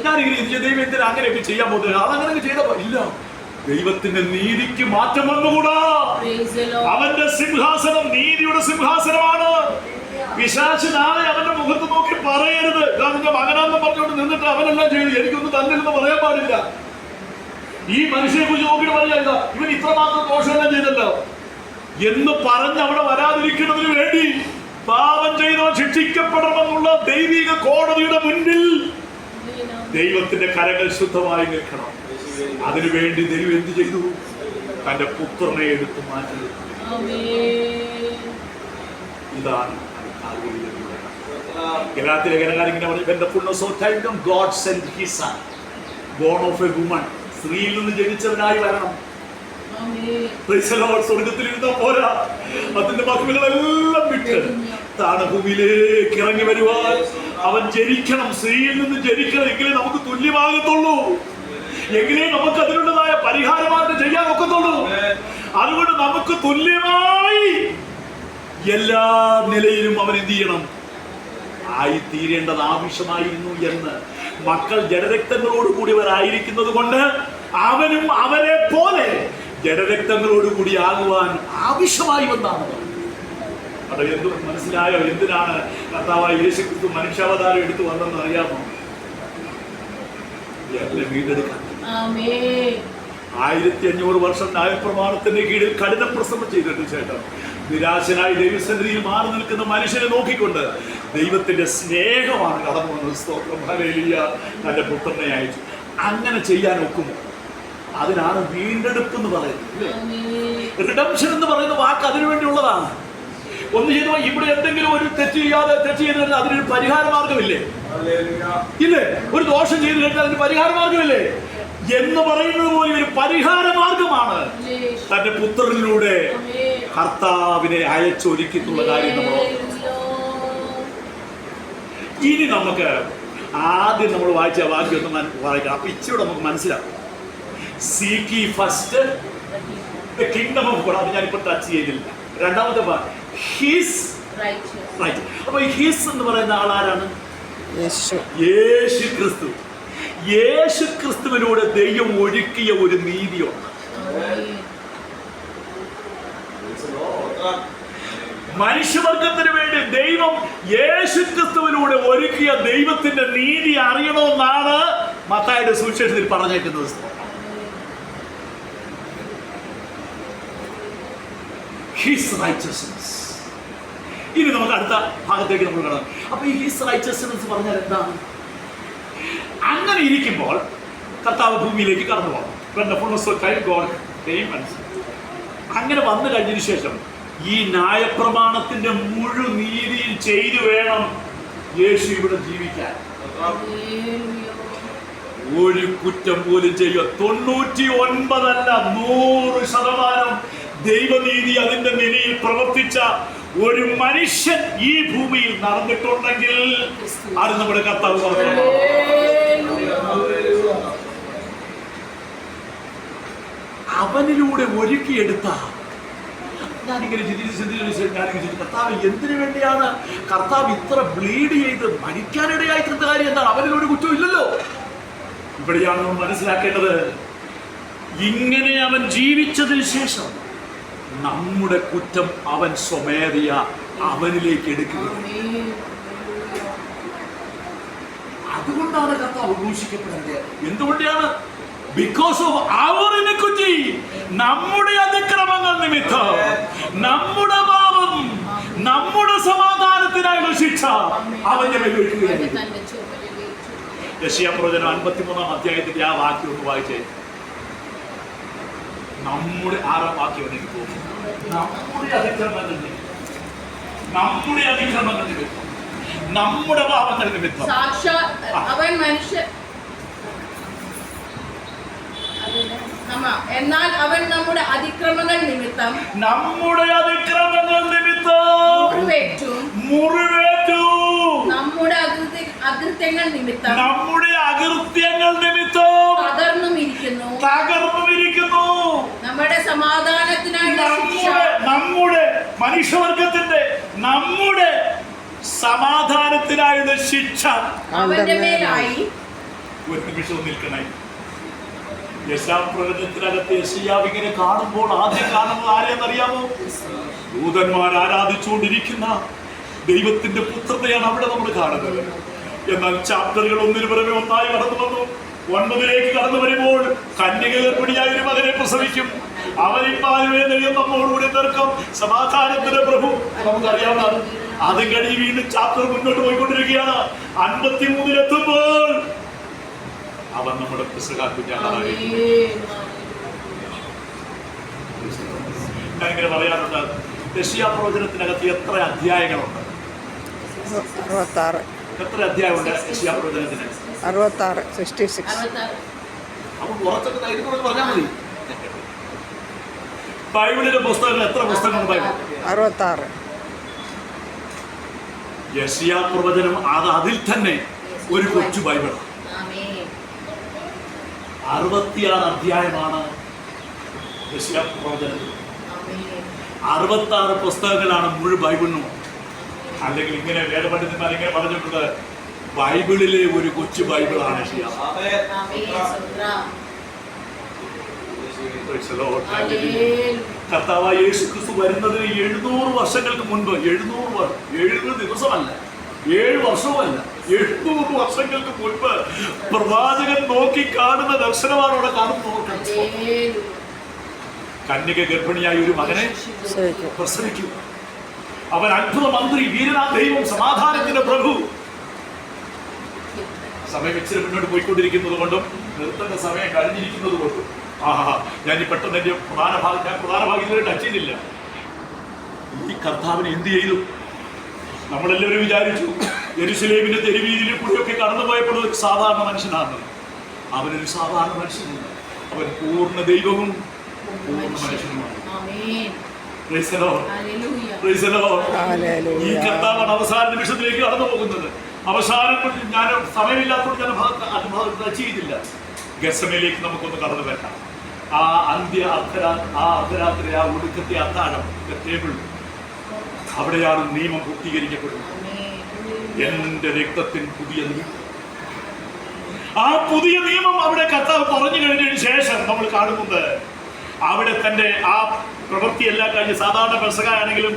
ഞാനിങ്ങനെ ദൈവം എന്തിനാ അങ്ങനെയൊക്കെ ചെയ്യാൻ പോകുന്നത്? അതങ്ങനെ ചെയ്ത ഇല്ല. ദൈവത്തിന്റെ നീതിക്ക് മാറ്റം വന്നുകൂടാ. അവന്റെ സിംഹാസനം നീതിയുടെ സിംഹാസനമാണ്. പിശാച് നാളെ അവന്റെ മുഖത്ത് നോക്കി പറയരുത്, നിന്റെ മകനാന്ന് പറഞ്ഞുകൊണ്ട് നിന്നിട്ട് അവനെല്ലാം ചെയ്തു, എനിക്കൊന്നും തന്നില്ലെന്ന് പറയാൻ പാടില്ല. ഈ മനുഷ്യനെ കുറിച്ച് നോക്കിയിട്ട് പറയാ, ഇവൻ ഇത്രമാത്രം ദോഷമെല്ലാം ചെയ്തല്ലോ എന്ന് പറഞ്ഞ് അവിടെ വരാതിരിക്കുന്നതിന് വേണ്ടി പാപം ചെയ്തവൻ ശിക്ഷിക്കപ്പെടണമെന്നുള്ള ദൈവിക കോടതിയുടെ മുന്നിൽ ദൈവത്തിന്റെ കരങ്ങൾ ശുദ്ധമായി നിൽക്കണം. അതിനുവേണ്ടി ദൈവം എന്ത് ചെയ്തു? തന്റെ പുത്രനെ എടുത്തു മാറ്റി. ഇതാണ് ഗലാത്യയിലെ ലേഖനകാരൻ പറഞ്ഞു, when the fullness of time came, God sent his son, born of a woman. സ്ത്രീയിൽ നിന്ന് ജനിച്ചവനായി വരണം. സ്വർഗത്തിൽ ഇരുന്ന പോരാ, അതിന്റെ മക്കളെല്ലാം വിട്ട് താണ് ഭൂമിയിലേക്ക് ഇറങ്ങി വരുവാൻ അവൻ ജനിക്കണം. സ്ത്രീയിൽ നിന്ന് ജനിക്കണം. എങ്കിലേ നമുക്ക് തുല്യമാകത്തുള്ളൂ, എങ്കിലേ നമുക്ക് അതിനുള്ളതായ പരിഹാരമായിട്ട് ചെയ്യാൻ ഒക്കത്തുള്ളൂ. അതുകൊണ്ട് നമുക്ക് തുല്യമായി എല്ലാ നിലയിലും അവൻ എന്ത് ചെയ്യണം? ആയിത്തീരേണ്ടത് ആവശ്യമായിരുന്നു എന്ന് മക്കൾ ജഡരക്തങ്ങളോട് കൂടിയവരായിരിക്കുന്നത് കൊണ്ട് അവനും അവരെ പോലെ ജഡരക്തങ്ങളോട് കൂടി ആകുവാൻ ആവശ്യമായി വന്നാണ്. അത് എന്ത് മനസ്സിലായോ? എന്തിനാണ് കർത്താവായ യേശുക്രിസ്തു മനുഷ്യാവതാരം എടുത്തു വന്നെന്ന് അറിയാമോ? എന്നെ വീണ്ടെടുക്കാൻ. 1500 വർഷം ന്യായപ്രമാണത്തിന്റെ കീഴിൽ കഠിന പ്രസംഗം ചെയ്തിട്ട് ശേഷം നിരാശനായി ദൈവസന്നിധിയിൽ മാറി നിൽക്കുന്ന മനുഷ്യനെ നോക്കിക്കൊണ്ട് ദൈവത്തിന്റെ സ്നേഹമാണ് കടന്നു വന്നത്. സ്തോത്രം, ഹല്ലേലൂയ. തന്റെ പുത്രനെ അയച്ചു. അങ്ങനെ ചെയ്യാൻ ഒക്കുമോ? അതിനാണ് വീണ്ടെടുപ്പ് എന്ന് പറയുന്നത്. റിഡംഷൻ എന്ന് പറയുന്ന വാക്ക് അതിനു വേണ്ടിയുള്ളതാണ്. ഒന്ന് ചെയ്തു ഇവിടെ എന്തെങ്കിലും ഒരു തെറ്റ് ചെയ്ത് അതിനൊരു പരിഹാര മാർഗമില്ലേ? ഇല്ലേ? ഒരു ദോഷം ചെയ്തു കഴിഞ്ഞാൽ അതിന് പരിഹാര മാർഗമില്ലേ എന്ന് പറയുന്നത് പോലെ ഒരു പരിഹാര മാർഗമാണ് തന്റെ പുത്രനിലൂടെ കർത്താവിനെ അയച്ചൊരുക്കിയിട്ടുള്ള കാര്യം നമ്മൾ ഇനി നമുക്ക് ആദ്യം നമ്മൾ വായിച്ച വാക്യം ഒന്ന് വായിക്കാം. അപ്പൊ ഇച്ചിരി നമുക്ക് മനസ്സിലാവും. Seek ye first the kingdom of God. അത് ഞാനിപ്പോ ടച്ച് ചെയ്തില്ല. രണ്ടാമത്തെ ഹിസ് റൈറ്റ്. അപ്പൊ ഹിസ് എന്ന് പറയുന്ന ആളാരാണ്? യേശു ക്രിസ്തു. യേശു ക്രിസ്തുവിലൂടെ ദൈവം ഒരുക്കിയ ഒരു നീതിയുണ്ട്. മനുഷ്യവർഗത്തിന് വേണ്ടി ദൈവം യേശു ക്രിസ്തുവിലൂടെ ഒരുക്കിയ ദൈവത്തിന്റെ നീതി അറിയണമെന്നാണ് മത്തായിയുടെ സുവിശേഷത്തിൽ പറഞ്ഞേക്കുന്നത്. His righteousness. ഇനി നമുക്ക് അടുത്ത ഭാഗത്തേക്ക് നമ്മൾ കാണാം. അപ്പൊ ഈ ഹിസ് റൈച്ചസ്നെസ് പറഞ്ഞാൽ എന്താണ്? അങ്ങനെ ഇരിക്കുമ്പോൾ കർത്താവ് ഭൂമിയിലേക്ക് കടന്നു പോകും. അങ്ങനെ വന്നു കഴിഞ്ഞതിന് ശേഷം ഈ ന്യായപ്രമാണത്തിന്റെ മുഴുവൻ നീതിയിൽ ചെയ്തു വേണം യേശു ഇവിടെ ജീവിക്കാൻ. ഒരു കുറ്റം പോലും ചെയ്യുക. 99 അല്ല 100% ദൈവനീതി അതിന്റെ നിലയിൽ പ്രവർത്തിച്ച ഒരു മനുഷ്യൻ ഈ ഭൂമിയിൽ നടന്നിട്ടുണ്ടെങ്കിൽ അത് നമ്മുടെ കർത്താവ് പറഞ്ഞു. അവനിലൂടെ ഒരുക്കിയെടുത്ത ഞാനിങ്ങനെ ചിന്തിച്ചു കർത്താവ് എന്തിനു വേണ്ടിയാണ് കർത്താവ് ഇത്ര ബ്ലീഡ് ചെയ്ത് മരിക്കാനിടയായി തീർത്ത കാര്യം എന്താണ്? അവനിലൊരു കുറ്റവും ഇല്ലല്ലോ. ഇവിടെയാണ് നമ്മൾ മനസ്സിലാക്കേണ്ടത്. ഇങ്ങനെ അവൻ ജീവിച്ചതിന് ശേഷം നമ്മുടെ കുറ്റം അവൻ സ്വമേധയ അവനിലേക്ക് എടുക്കുക. അതുകൊണ്ടാണ് കർത്താവ് ക്രൂശിക്കപ്പെടുന്നത്. എന്തുകൊണ്ടാണ്? Because of our iniquity. നമ്മുടെ അതിക്രമങ്ങൾ നിമിത്തം, നമ്മുടെ പാപം, നമ്മുടെ സമാധാനത്തിനായുള്ള ശിക്ഷ അവന്റെ മേൽ വയ്ക്കുകയായിരുന്നു. യെശയ്യാപ്രവചനം 53-ാം അധ്യായത്തിന്റെ ആ വാക്യം ഒന്ന് വായിച്ചേ. നമ്മുടെ 6-ാം വാക്യം എനിക്ക് തോന്നുന്നു. നമ്മുടെ അതിക്രമങ്ങൾ നിമിത്തം, നമ്മുടെ അതിക്രമങ്ങൾ നിമിത്തം, നമ്മുടെ പാപങ്ങൾ നിമിത്തം അവൻ മനുഷ്യ എന്നാൽ അവൻ നമ്മുടെ അതിക്രമങ്ങൾ നിമിത്തം, നമ്മുടെ അതിക്രമങ്ങൾ നിമിത്തം മുറിവേറ്റു, നമ്മുടെ അകൃത്യങ്ങൾ നിമിത്തം, നമ്മുടെ അകൃത്യങ്ങൾ നിമിത്തം തകർന്നുമിരിക്കുന്നു. നമ്മുടെ സമാധാനത്തിനായുള്ള ശിക്ഷ, നമ്മുടെ മനുഷ്യവർഗത്തിന്റെ നമ്മുടെ സമാധാനത്തിനായുള്ള ശിക്ഷ അവന്റെ മേലായി. ഒരു നിമിഷം നിൽക്കണേ. യെശയ്യാപ്രവചനത്തിനകത്ത് യെശയ്യാവ് ഇങ്ങനെ കാണുമ്പോൾ ആദ്യം കാണുന്നത് ആരെയെന്നറിയാമോ? ദൂതന്മാർ ആരാധിച്ചുകൊണ്ടിരിക്കുന്ന ദൈവത്തിന്റെ പുത്രതയാണ് അവിടെ നമ്മൾ കാണുന്നത്. എന്നാൽ ചാപ്റ്ററുകൾ ഒന്നിനു പുറമെ ഒന്നായി കടന്നു വന്നു. 9-ലേക്ക് കടന്നു വരുമ്പോൾ കന്യക ഗർഭിണിയായ ഒരു മകനെ പ്രസവിക്കും. അവനിപ്പാലുവേ ദൈവം നമ്മോടുകൂടി തീർക്കും. സമാധാനത്തിന്റെ പ്രഭു നമുക്കറിയാവുന്ന. അതും കഴിഞ്ഞ് വീണ്ടും ചാപ്റ്റർ മുന്നോട്ട് പോയിക്കൊണ്ടിരിക്കുകയാണ്. 53-ലെത്തുമ്പോൾ അവൻ നമ്മുടെ പുസ്തകാത്മജായി. ഞാൻ ഇങ്ങനെ പറയാറുണ്ട്, യെശയ്യാപ്രവചനത്തിനകത്ത് എത്ര അധ്യായങ്ങളുണ്ട്? 66. എത്ര അധ്യായമുണ്ട് യെശയ്യാപ്രവചനത്തിന്? 66, 66. അപ്പൊ കുറച്ചൊക്കെ ധൈര്യത്തോടെ പറഞ്ഞാൽ മതി. ബൈബിളിലെ പുസ്തകങ്ങൾ എത്ര പുസ്തകങ്ങളുണ്ട്? ബൈബിൾ 66. യെശയ്യാപ്രവചനം അതിൽ തന്നെ ഒരു കൊച്ചു ബൈബിൾ. 66 അധ്യായമാണ് യെശയ്യാപ്രവചനം. 66 പുസ്തകങ്ങളാണ് മുഴുവൻ ബൈബിളിനും. അല്ലെങ്കിൽ ഇങ്ങനെ വേദപണ്ഡിതന്മാർ ഇങ്ങനെ പറഞ്ഞിട്ടുണ്ട്, ബൈബിളിലെ ഒരു കൊച്ചു ബൈബിളാണ് യെശയ്യാ. കർത്താവായ യേശു ക്രിസ്തു വരുന്നതിന് 700 വർഷങ്ങൾക്ക് മുൻപ്, 700 ദിവസമല്ല, 7 വർഷവുമല്ല, 800 വർഷങ്ങൾക്ക് മുൻപ് പ്രവാചകൻ നോക്കി കാണുന്ന ദർശനമാണ് അവിടെ കാണുന്നു. കന്യക ഗർഭിണിയായ ഒരു മകനെ പ്രസവിക്കും. അവൻ അത്ഭുത മന്ത്രി, വീരനാ ദൈവം, സമാധാനത്തിന്റെ പ്രഭു. സമയം ഇച്ചിരി മുന്നോട്ട് പോയിക്കൊണ്ടിരിക്കുന്നത് കൊണ്ടും നിർത്തേണ്ട സമയം കഴിഞ്ഞിരിക്കുന്നത് കൊണ്ടും ഞാൻ ഈ പെട്ടെന്ന് എന്റെ പ്രധാന ഭാഗം ഇതുവരെ ടച്ച് ചെയ്തില്ല. ഈ കർത്താവിനെ എന്ത് ചെയ്തു? നമ്മളെല്ലാവരും വിചാരിച്ചു യെരുശലേമിന്റെ തെരുവീതിയിൽ കൂടിയൊക്കെ കടന്നുപോയപ്പോൾ ഒരു സാധാരണ മനുഷ്യനാണ്. അവനൊരു സാധാരണ മനുഷ്യനാണ്. അവൻ പൂർണ്ണ ദൈവവും പൂർണ്ണ മനുഷ്യനുമാണ്. ഈ കർത്താവാണ് അവസാന നിമിഷത്തിലേക്ക് കടന്നു പോകുന്നത്. അവസാനം ഞാൻ സമയമില്ലാത്തതുകൊണ്ട് ഞാൻ ടച്ച് ചെയ്തില്ല. ഗസമയിലേക്ക് നമുക്കൊന്ന് കടന്നു വരാം. ആ അർദ്ധരാത്രി, ആ ഒടുക്കത്തെ അത്താഴം, ടേബിൾ, അവിടെയാണ് നിയമം പൂർത്തീകരിക്കപ്പെടുന്നത്. എന്റെ രക്തത്തിൽ പുതിയ നിയമം. ആ പുതിയ നിയമം അവിടെ കർത്താവ് പറഞ്ഞു കഴിഞ്ഞതിന് ശേഷം നമ്മൾ കാണുന്നത് അവിടെ തന്റെ ആ പ്രവൃത്തിയെല്ലാം കഴിഞ്ഞ് സാധാരണ പെസഹായാണെങ്കിലും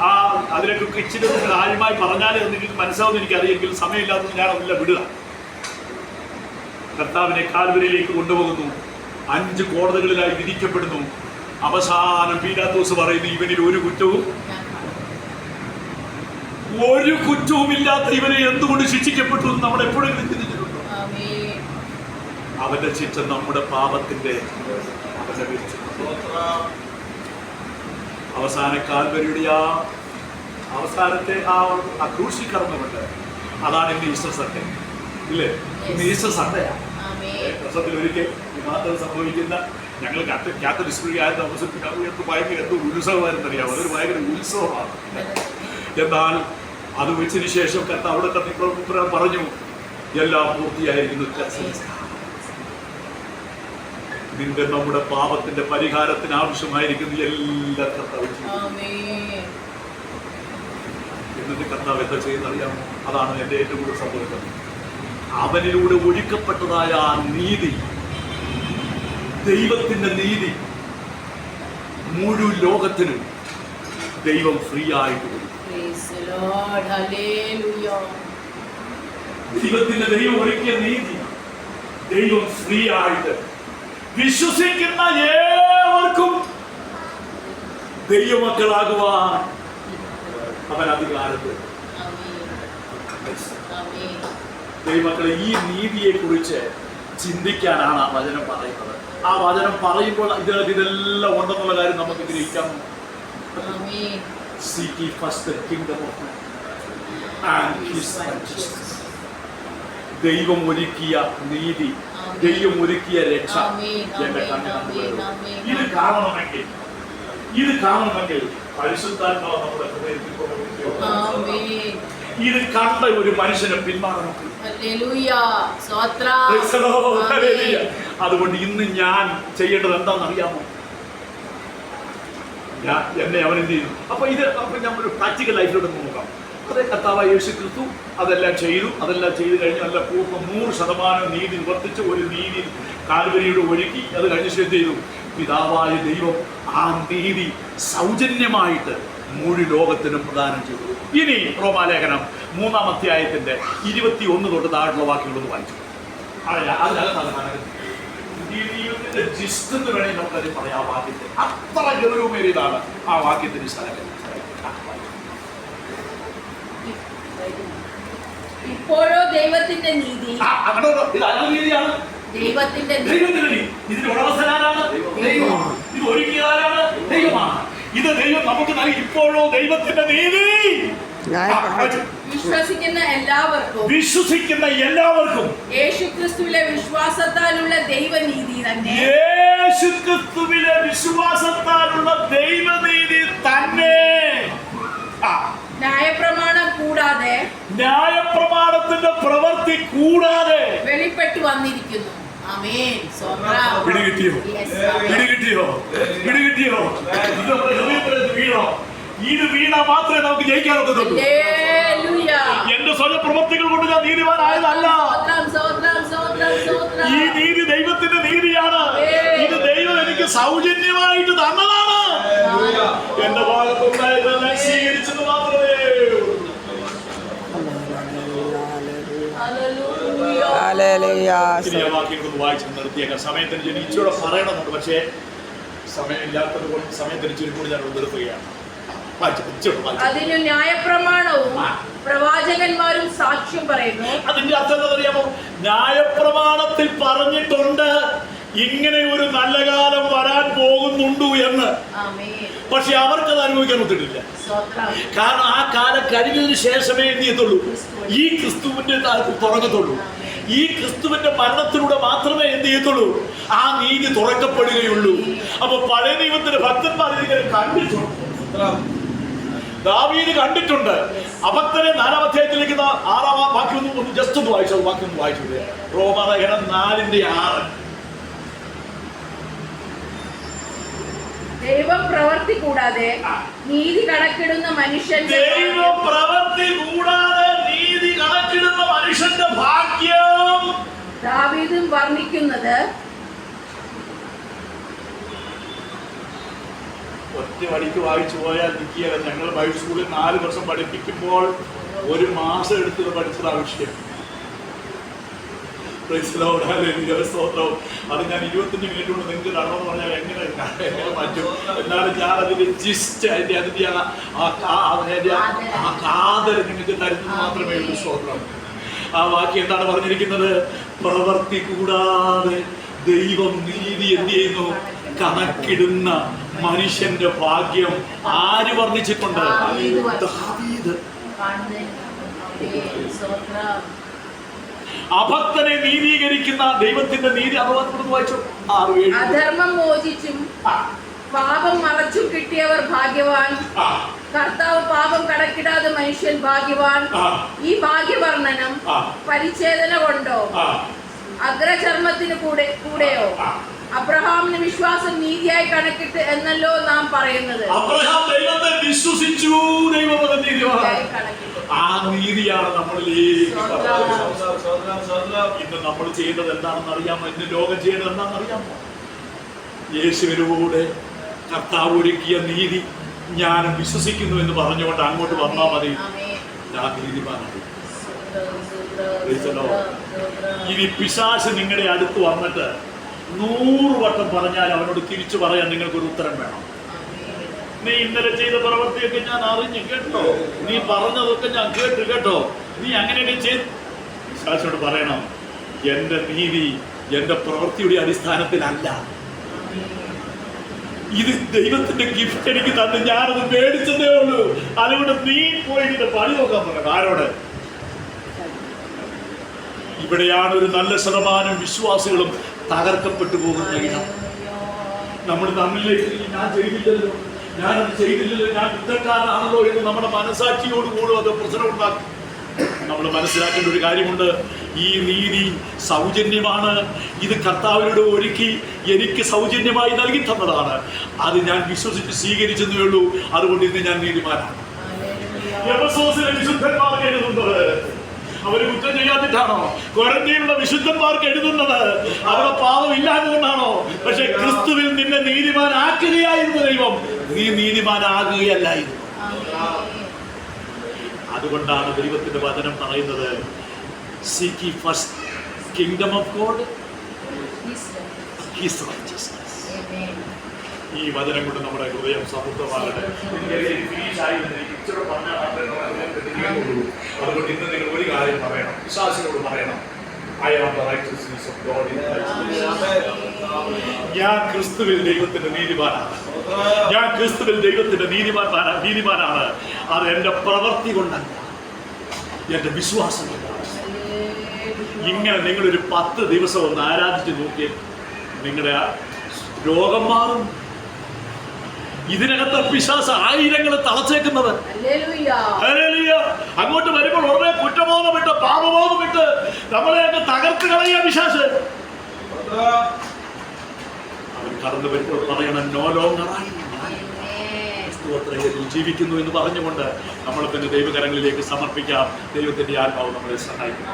ആ അതിലൊക്കെ ഇച്ചിരി കാര്യമായി പറഞ്ഞാലേ നിങ്ങൾക്ക് മനസ്സിലാവുന്ന എനിക്കറിയെങ്കിൽ സമയമില്ലാത്തത് ഞാൻ അതില്ല വിടുക. കർത്താവിനെ കാൽവരിയിലേക്ക് കൊണ്ടുപോകുന്നു. 5 കോടതികളിലായി വിധിക്കപ്പെടുന്നു. അവസാനം പീലാത്തോസ് പറയുന്നു, ഇവനിൽ ഒരു കുറ്റവും ഇല്ലാത്ത ഇവനെ എന്തുകൊണ്ട് ശിക്ഷിക്കപ്പെട്ടു എന്ന് നമ്മൾ എപ്പോഴെങ്കിലും ചിന്തിച്ചിട്ടുണ്ടോ? അവന്റെ ശിക്ഷ നമ്മുടെ പാപത്തിന്റെ അവസാന കാൽവരിയുടെ അവസാനത്തെ ആ ക്രൂശീകരണമുണ്ട്. അതാണ് ഇന്ന് ഈസ്റ്റർ സൺഡേ, ഇല്ലേ? ഇന്ന് ഈസ്റ്റർ സൺഡേയാണ്. വർഷത്തിൽ ഒരിക്കൽ മാത്രം സംഭവിക്കുന്ന ഞങ്ങൾ കാത്തലിക് സ്കൂളിൽ ആയത് താമസിപ്പിക്കാൻ ഭയങ്കര എന്തോ ഉത്സവമായിരുന്നു അറിയാം. അതൊരു ഭയങ്കര ഉത്സവമാണ്. എന്നാൽ അത് വെച്ചതിന് ശേഷം അവിടെ പറഞ്ഞു എല്ലാം പൂർത്തിയായിരിക്കുന്നു. നിന്റെ നമ്മുടെ പാപത്തിന്റെ പരിഹാരത്തിന് ആവശ്യമായിരിക്കുന്ന എല്ലാ കർത്താവ് എന്നിട്ട് കർത്താവ് എന്താ ചെയ്യുന്നറിയാമോ? അതാണ് എൻ്റെ ഏറ്റവും കൂടുതൽ സംഭവിക്കുന്നത്. അവനിലൂടെ ഒഴുക്കപ്പെട്ടതായ ആ നീതി, ദൈവത്തിന്റെ നീതി മുഴുവൻ ലോകത്തിനും ദൈവം ഫ്രീ ആയിട്ട് കൊടുക്കും. ദൈവം ഒരുക്കിയ നീതി ദൈവം ഫ്രീ ആയിട്ട് വിശ്വസിക്കുന്ന ഏവർക്കും ദൈവമക്കളാകുവാൻ അവൻ അധികാരത്തിൽ. ദൈവമക്കളെ, ഈ നീതിയെ കുറിച്ച് ചിന്തിക്കാനാണ് ആ വചനം പറയുന്നത്. ആ വചനം പറയുമ്പോൾ ഇതെല്ലാം ഉണ്ടെന്നുള്ള കാര്യം നമുക്ക് ഗ്രഹിക്കാം. Seek ye first the kingdom of God and his righteousness. ദൈവം ഒരുക്കിയ നീതി, ദൈവം ഒരുക്കിയ രക്ഷ എന്റെ കണ്ണിൽ. ഇത് കാണണമെങ്കിൽ പരിശുദ്ധാത്മാവ് നമ്മുടെ ഹൃദയത്തിൽ ഇത് കണ്ട ഒരു മനുഷ്യനെ പിന്മാറണം. അതുകൊണ്ട് ഇന്ന് ഞാൻ ചെയ്യേണ്ടത് എന്താണെന്ന് അറിയാമോ? എന്നെ അവൻ എന്ത് ചെയ്തു? അപ്പൊ ഞാൻ ഒരു പ്രാക്ടിക്കൽ ലൈഫിലോട്ട് നോക്കാം. അതേ കർത്താവായ യേശു ക്രിസ്തു അതെല്ലാം ചെയ്തു കഴിഞ്ഞ് നല്ല പൂർണ്ണ 100% നീതി നിവർത്തിച്ച് ഒരു നീതി കാൽവരിയുടെ ഒഴുക്കി. അത് കഴിഞ്ഞ ശേഷം ചെയ്തു പിതാവായ ദൈവം ആ നീതി സൗജന്യമായിട്ട് മുഴുവൻ ലോകത്തിനും പ്രദാനം ചെയ്തു. ഇനി റോമാലേഖനം 3-ാം അധ്യായത്തിന്റെ 21 തൊട്ട് താഴെയുള്ള വാക്യങ്ങളൊന്ന് വായിച്ചു. ദൈവത്തിന്റെ ജിസ്റ്റെന്ന് വേണമെങ്കിൽ നമുക്കത് പറയാം. ആ വാക്യത്തെ അത്ര ഗൗരവമേറിയതാണ് ആ വാക്യത്തിന്റെ സ്ഥലം. ഇപ്പോഴോ ദൈവത്തിന്റെ നീതി, നീതിയാണ് ദൈവത്തിന്റെ ഇതിന്റെ ഉടമസ്ഥനാരാണ്? ദൈവമാണ്. ഇത് ഒരുക്കിയതാരാണ്? ദൈവമാണ്. ഇത് ദൈവം നമുക്ക് നൽകി. ഇപ്പോഴോ ദൈവത്തിന്റെ നീതി വിശ്വസിക്കുന്ന എല്ലാവർക്കും യേശുക്രിസ്തുവിലെ വിശ്വാസത്താലുള്ള ദൈവനീതി തന്നെ, യേശുക്രിസ്തുവിലെ വിശ്വാസത്താലുള്ള ദൈവനീതി തന്നെ ന്യായപ്രമാണം കൂടാതെ, ന്യായപ്രമാണത്തിന്റെ പ്രവൃത്തി കൂടാതെ വെളിപ്പെട്ടു വന്നിരിക്കുന്നു. ഇത് വീണ മാത്രമേ നമുക്ക് ജയിക്കാൻ ഒക്കത്തുള്ളൂ. എന്റെ സ്വന്തം പ്രവൃത്തികൾ കൊണ്ട് ഞാൻ നീതിമാനായതല്ല. ഈ നീതി ദൈവത്തിന്റെ നീതിയാണ്. ഇത് ദൈവം എനിക്ക് സൗജന്യമായിട്ട് തന്നതാണ്. എന്റെ ഭാഗത്തുണ്ടായതെല്ലാം സ്വീകരിച്ചത് മാത്രമേ. വാക്യങ്ങളൊന്ന് വായിച്ചു നിർത്തിയേക്കാം. സമയത്തിന് ജനിച്ചോടെ പറയണമെന്നുണ്ട്, പക്ഷേ സമയമില്ലാത്തത് കൊണ്ട് സമയത്തിന് ചുരുക്കൂടി ഞാൻ നിർത്തുകയാണ്. അതിന് ന്യായപ്രമാണവും പ്രവാചകന്മാരും സാക്ഷ്യം പറയുന്നു. അതിന്റെ അർത്ഥം എന്താ അറിയാമോ? ന്യായപ്രമാണത്തിൽ പറഞ്ഞിട്ടുണ്ട് ഇങ്ങനെ ഒരു നല്ല കാലം വരാൻ പോകുന്നുണ്ടു എന്ന്. പക്ഷെ അവർക്കത് അനുഭവിക്കാൻ ഒത്തിട്ടില്ല. കാരണം ആ കാലം കഴിഞ്ഞതിന് ശേഷമേ എന്ത് ചെയ്യത്തുള്ളൂ? ഈ ക്രിസ്തുവിന്റെ തുറക്കത്തുള്ളൂ. ഈ ക്രിസ്തുവിന്റെ മരണത്തിലൂടെ മാത്രമേ എന്ത് ചെയ്യത്തുള്ളൂ? ആ നീതി തുറക്കപ്പെടുകയുള്ളൂ. അപ്പൊ പഴയ നിയമത്തിന്റെ ഭക്തന്മാർ ഇതിനെ കണ്ടിട്ടുണ്ട്. ദാവീദ് കണ്ടിട്ടുണ്ട്. അഭക്തനെ 4-ാം അധ്യായത്തിലേക്ക് 6-ാം വാക്യം ഒന്ന് ജസ്റ്റ് ഒന്ന് വായിച്ചു. വാക്യം ഒന്ന് വായിച്ചു. റോമാലേഖനം 4:6. ദൈവം പ്രവൃത്തി കൂടാതെ നീതി കണക്കിടുന്ന മനുഷ്യൻ, ദൈവം പ്രവൃത്തി കൂടാതെ നീതി എന്ന മനുഷ്യന്റെ ഭാഗ്യം ദാവീദും വർണ്ണിക്കുന്നത് ഒറ്റ വടിക്ക് വായിച്ചു പോയാൽ നിൽക്കുകയല്ല. ഞങ്ങൾ ബൈബിൾ സ്കൂളിൽ 4 വർഷം പഠിപ്പിക്കുമ്പോൾ 1 മാസം എടുത്ത് പഠിച്ചത് ആവശ്യം. സ്തോത്രം. അത് ഞാൻ 25 മിനിറ്റ് കൊണ്ട് നിങ്ങൾക്ക് നടണമെന്ന് പറഞ്ഞാൽ എങ്ങനെ പറ്റും? എന്നാലും ഞാൻ അതിന്റെ ജിസ്റ്റ് അതിന്റെ കാതൽ നിങ്ങൾക്ക് തരുന്നത് മാത്രമേ ഉള്ളൂ. സ്തോത്രം. ആ വാക്യം എന്താണ് പറഞ്ഞിരിക്കുന്നത്? പ്രവൃത്തി കൂടാതെ ദൈവം നീതി എന്ത് ചെയ്യുന്നു? കണക്കിടുന്ന മനുഷ്യന്റെ ഭാഗ്യം ആര് വർണ്ണിച്ചിട്ടുണ്ട്? ദാവീദ്. അഭക്തനെ നീതീകരിക്കുന്ന ദൈവത്തിന്റെ നീതി അറുപത് വായിച്ചു. അധർമ്മം മോചിച്ചും പാപം മറച്ചും കിട്ടിയവർ ഭാഗ്യവാൻ. കർത്താവ് പാപം കണക്കിടാതെ മനുഷ്യൻ ഭാഗ്യവാൻ. ഈ ഭാഗ്യവർണ്ണനം പരിച്ഛേദന കൊണ്ടോ അഗ്രചർമ്മത്തിന് കൂടെയോ? അബ്രഹാമിന് വിശ്വാസം നീതിയായി കണക്കിട്ട് എന്നല്ലോ നാം പറയുന്നത്. അബ്രഹാം ദൈവത്തെ വിശ്വസിച്ചു, ദൈവം ആ നീതിയാണ് നമ്മളിലേക്ക്. ഇന്ന് നമ്മൾ ചെയ്യുന്നത് എന്താണെന്ന് അറിയാമോ? ഇന്ന് ലോകം ചെയ്യുന്നത് എന്താണെന്ന് അറിയാമോ? യേശുവിലൂടെ കർത്താവ് ഒരുക്കിയ നീതി ഞാൻ വിശ്വസിക്കുന്നു എന്ന് പറഞ്ഞുകൊണ്ട് അങ്ങോട്ട് വന്നാൽ മതി. ഞാൻ നീതിമാനാണ്. ഇനി പിശാച് നിങ്ങളുടെ അടുത്ത് വന്നിട്ട് 100 വട്ടം പറഞ്ഞാൽ അവനോട് തിരിച്ചു പറയാൻ നിങ്ങൾക്കൊരു ഉത്തരം വേണം. നീ ഇന്നലെ ചെയ്ത പ്രവൃത്തിയൊക്കെ ഞാൻ അറിഞ്ഞു കേട്ടോ, നീ പറഞ്ഞതൊക്കെ ഞാൻ കേട്ടു കേട്ടോ, നീ അങ്ങനെയൊക്കെ ചെയ്ത്. പിശാചോട് പറയണം, എന്റെ നീതി എന്റെ പ്രവൃത്തിയുടെ അടിസ്ഥാനത്തിലല്ല, ഇത് ദൈവത്തിന്റെ ഗിഫ്റ്റ് എനിക്ക് തന്നു, ഞാനത് മേടിച്ചതേ ഉള്ളൂ. അതുകൊണ്ട് നീ പോയി ഇതിന്റെ പണി നോക്കാൻ പറഞ്ഞു. ആരോട്? ഇവിടെയാണ് ഒരു നല്ല ശതമാനം വിശ്വാസികളും തകർക്കപ്പെട്ടു പോകുന്ന ഇടം. നമ്മൾ തമ്മിലേക്ക് ഞാൻ ചെയ്തില്ലല്ലോ, ഞാനത് ചെയ്തില്ലല്ലോ, ഞാൻ കുറ്റക്കാരനാണല്ലോ എന്ന് നമ്മുടെ മനസാക്ഷിയോടുകൂടും അത് പ്രശ്നം ഉണ്ടാക്കും. നമ്മൾ മനസ്സിലാക്കേണ്ട ഒരു കാര്യമുണ്ട്, ഈ നീതി സൗജന്യമാണ്. ഇത് കർത്താവിനോട് ഒരുക്കി എനിക്ക് സൗജന്യമായി നൽകി തന്നതാണ്. അത് ഞാൻ വിശ്വസിച്ച് സ്വീകരിച്ചതേ ഉള്ളൂ. അതുകൊണ്ട് ഇന്ന് ഞാൻ നീതിമാനാണ്. എഫെസോസിലെ വിശുദ്ധന്മാർക്ക് എഴുതുന്നത് അവര് കുറ്റം ചെയ്യാത്തിട്ടാണോ? ക്വാറന്റൈനുള്ള വിശുദ്ധന്മാർക്ക് എഴുതുന്നത് അവരുടെ പാപം ഇല്ലാത്തതുകൊണ്ടാണോ? പക്ഷെ ക്രിസ്തുവിൽ നിന്നെ നീതിമാനാക്കുകയായിരുന്നു ദൈവം, നീ നീതിമാനാകുകയല്ലായിരുന്നു. അതുകൊണ്ടാണ് ദൈവത്തിന്റെ വചനം പറയുന്നത്, seek ye first kingdom of God, his righteousness. ഈ വചനം കൊണ്ട് നമ്മുടെ ഹൃദയം സമൃദ്ധമാകട്ടെ. അതുകൊണ്ട് ഇന്ന് നിങ്ങൾ ഒരു കാര്യം പറയണം, വിശ്വാസികളോട് പറയണം, I am the righteousness of God in Christ. ഞാൻ ക്രിസ്തുവിൽ ദൈവത്തിന്റെ നീതിമാനാണ്. ഞാൻ ക്രിസ്തുവിൽ ദൈവത്തിന്റെ നീതിമാനാണ്. അത് എന്റെ പ്രവൃത്തി കൊണ്ടല്ല, എന്റെ വിശ്വാസം കൊണ്ടാണ്. ഇങ്ങനെ നിങ്ങളൊരു 10 ദിവസം ഒന്ന് ആരാധിച്ച് നോക്കിയാൽ നിങ്ങളുടെ രോഗം മാറും. ഇതിനകത്ത് പിശാച് ആയിരങ്ങളെ തളച്ചേക്കുന്നത്. അങ്ങോട്ട് വരുമ്പോൾ ഉടനെ കുറ്റബോധമിട്ട് പാപബോധമിട്ട് നമ്മളെയൊക്കെ തകർത്ത് കളയുക പിശാച്. അവൻ കടന്നു വരുമ്പോൾ പറയണം, നോ ലോങ്ങറായി ജീവിക്കുന്നു എന്ന് പറഞ്ഞുകൊണ്ട് നമ്മൾ തന്നെ ദൈവകരങ്ങളിലേക്ക് സമർപ്പിക്കാം. ദൈവത്തിന്റെ ആത്മാവ് നമ്മളെ സഹായിക്കും.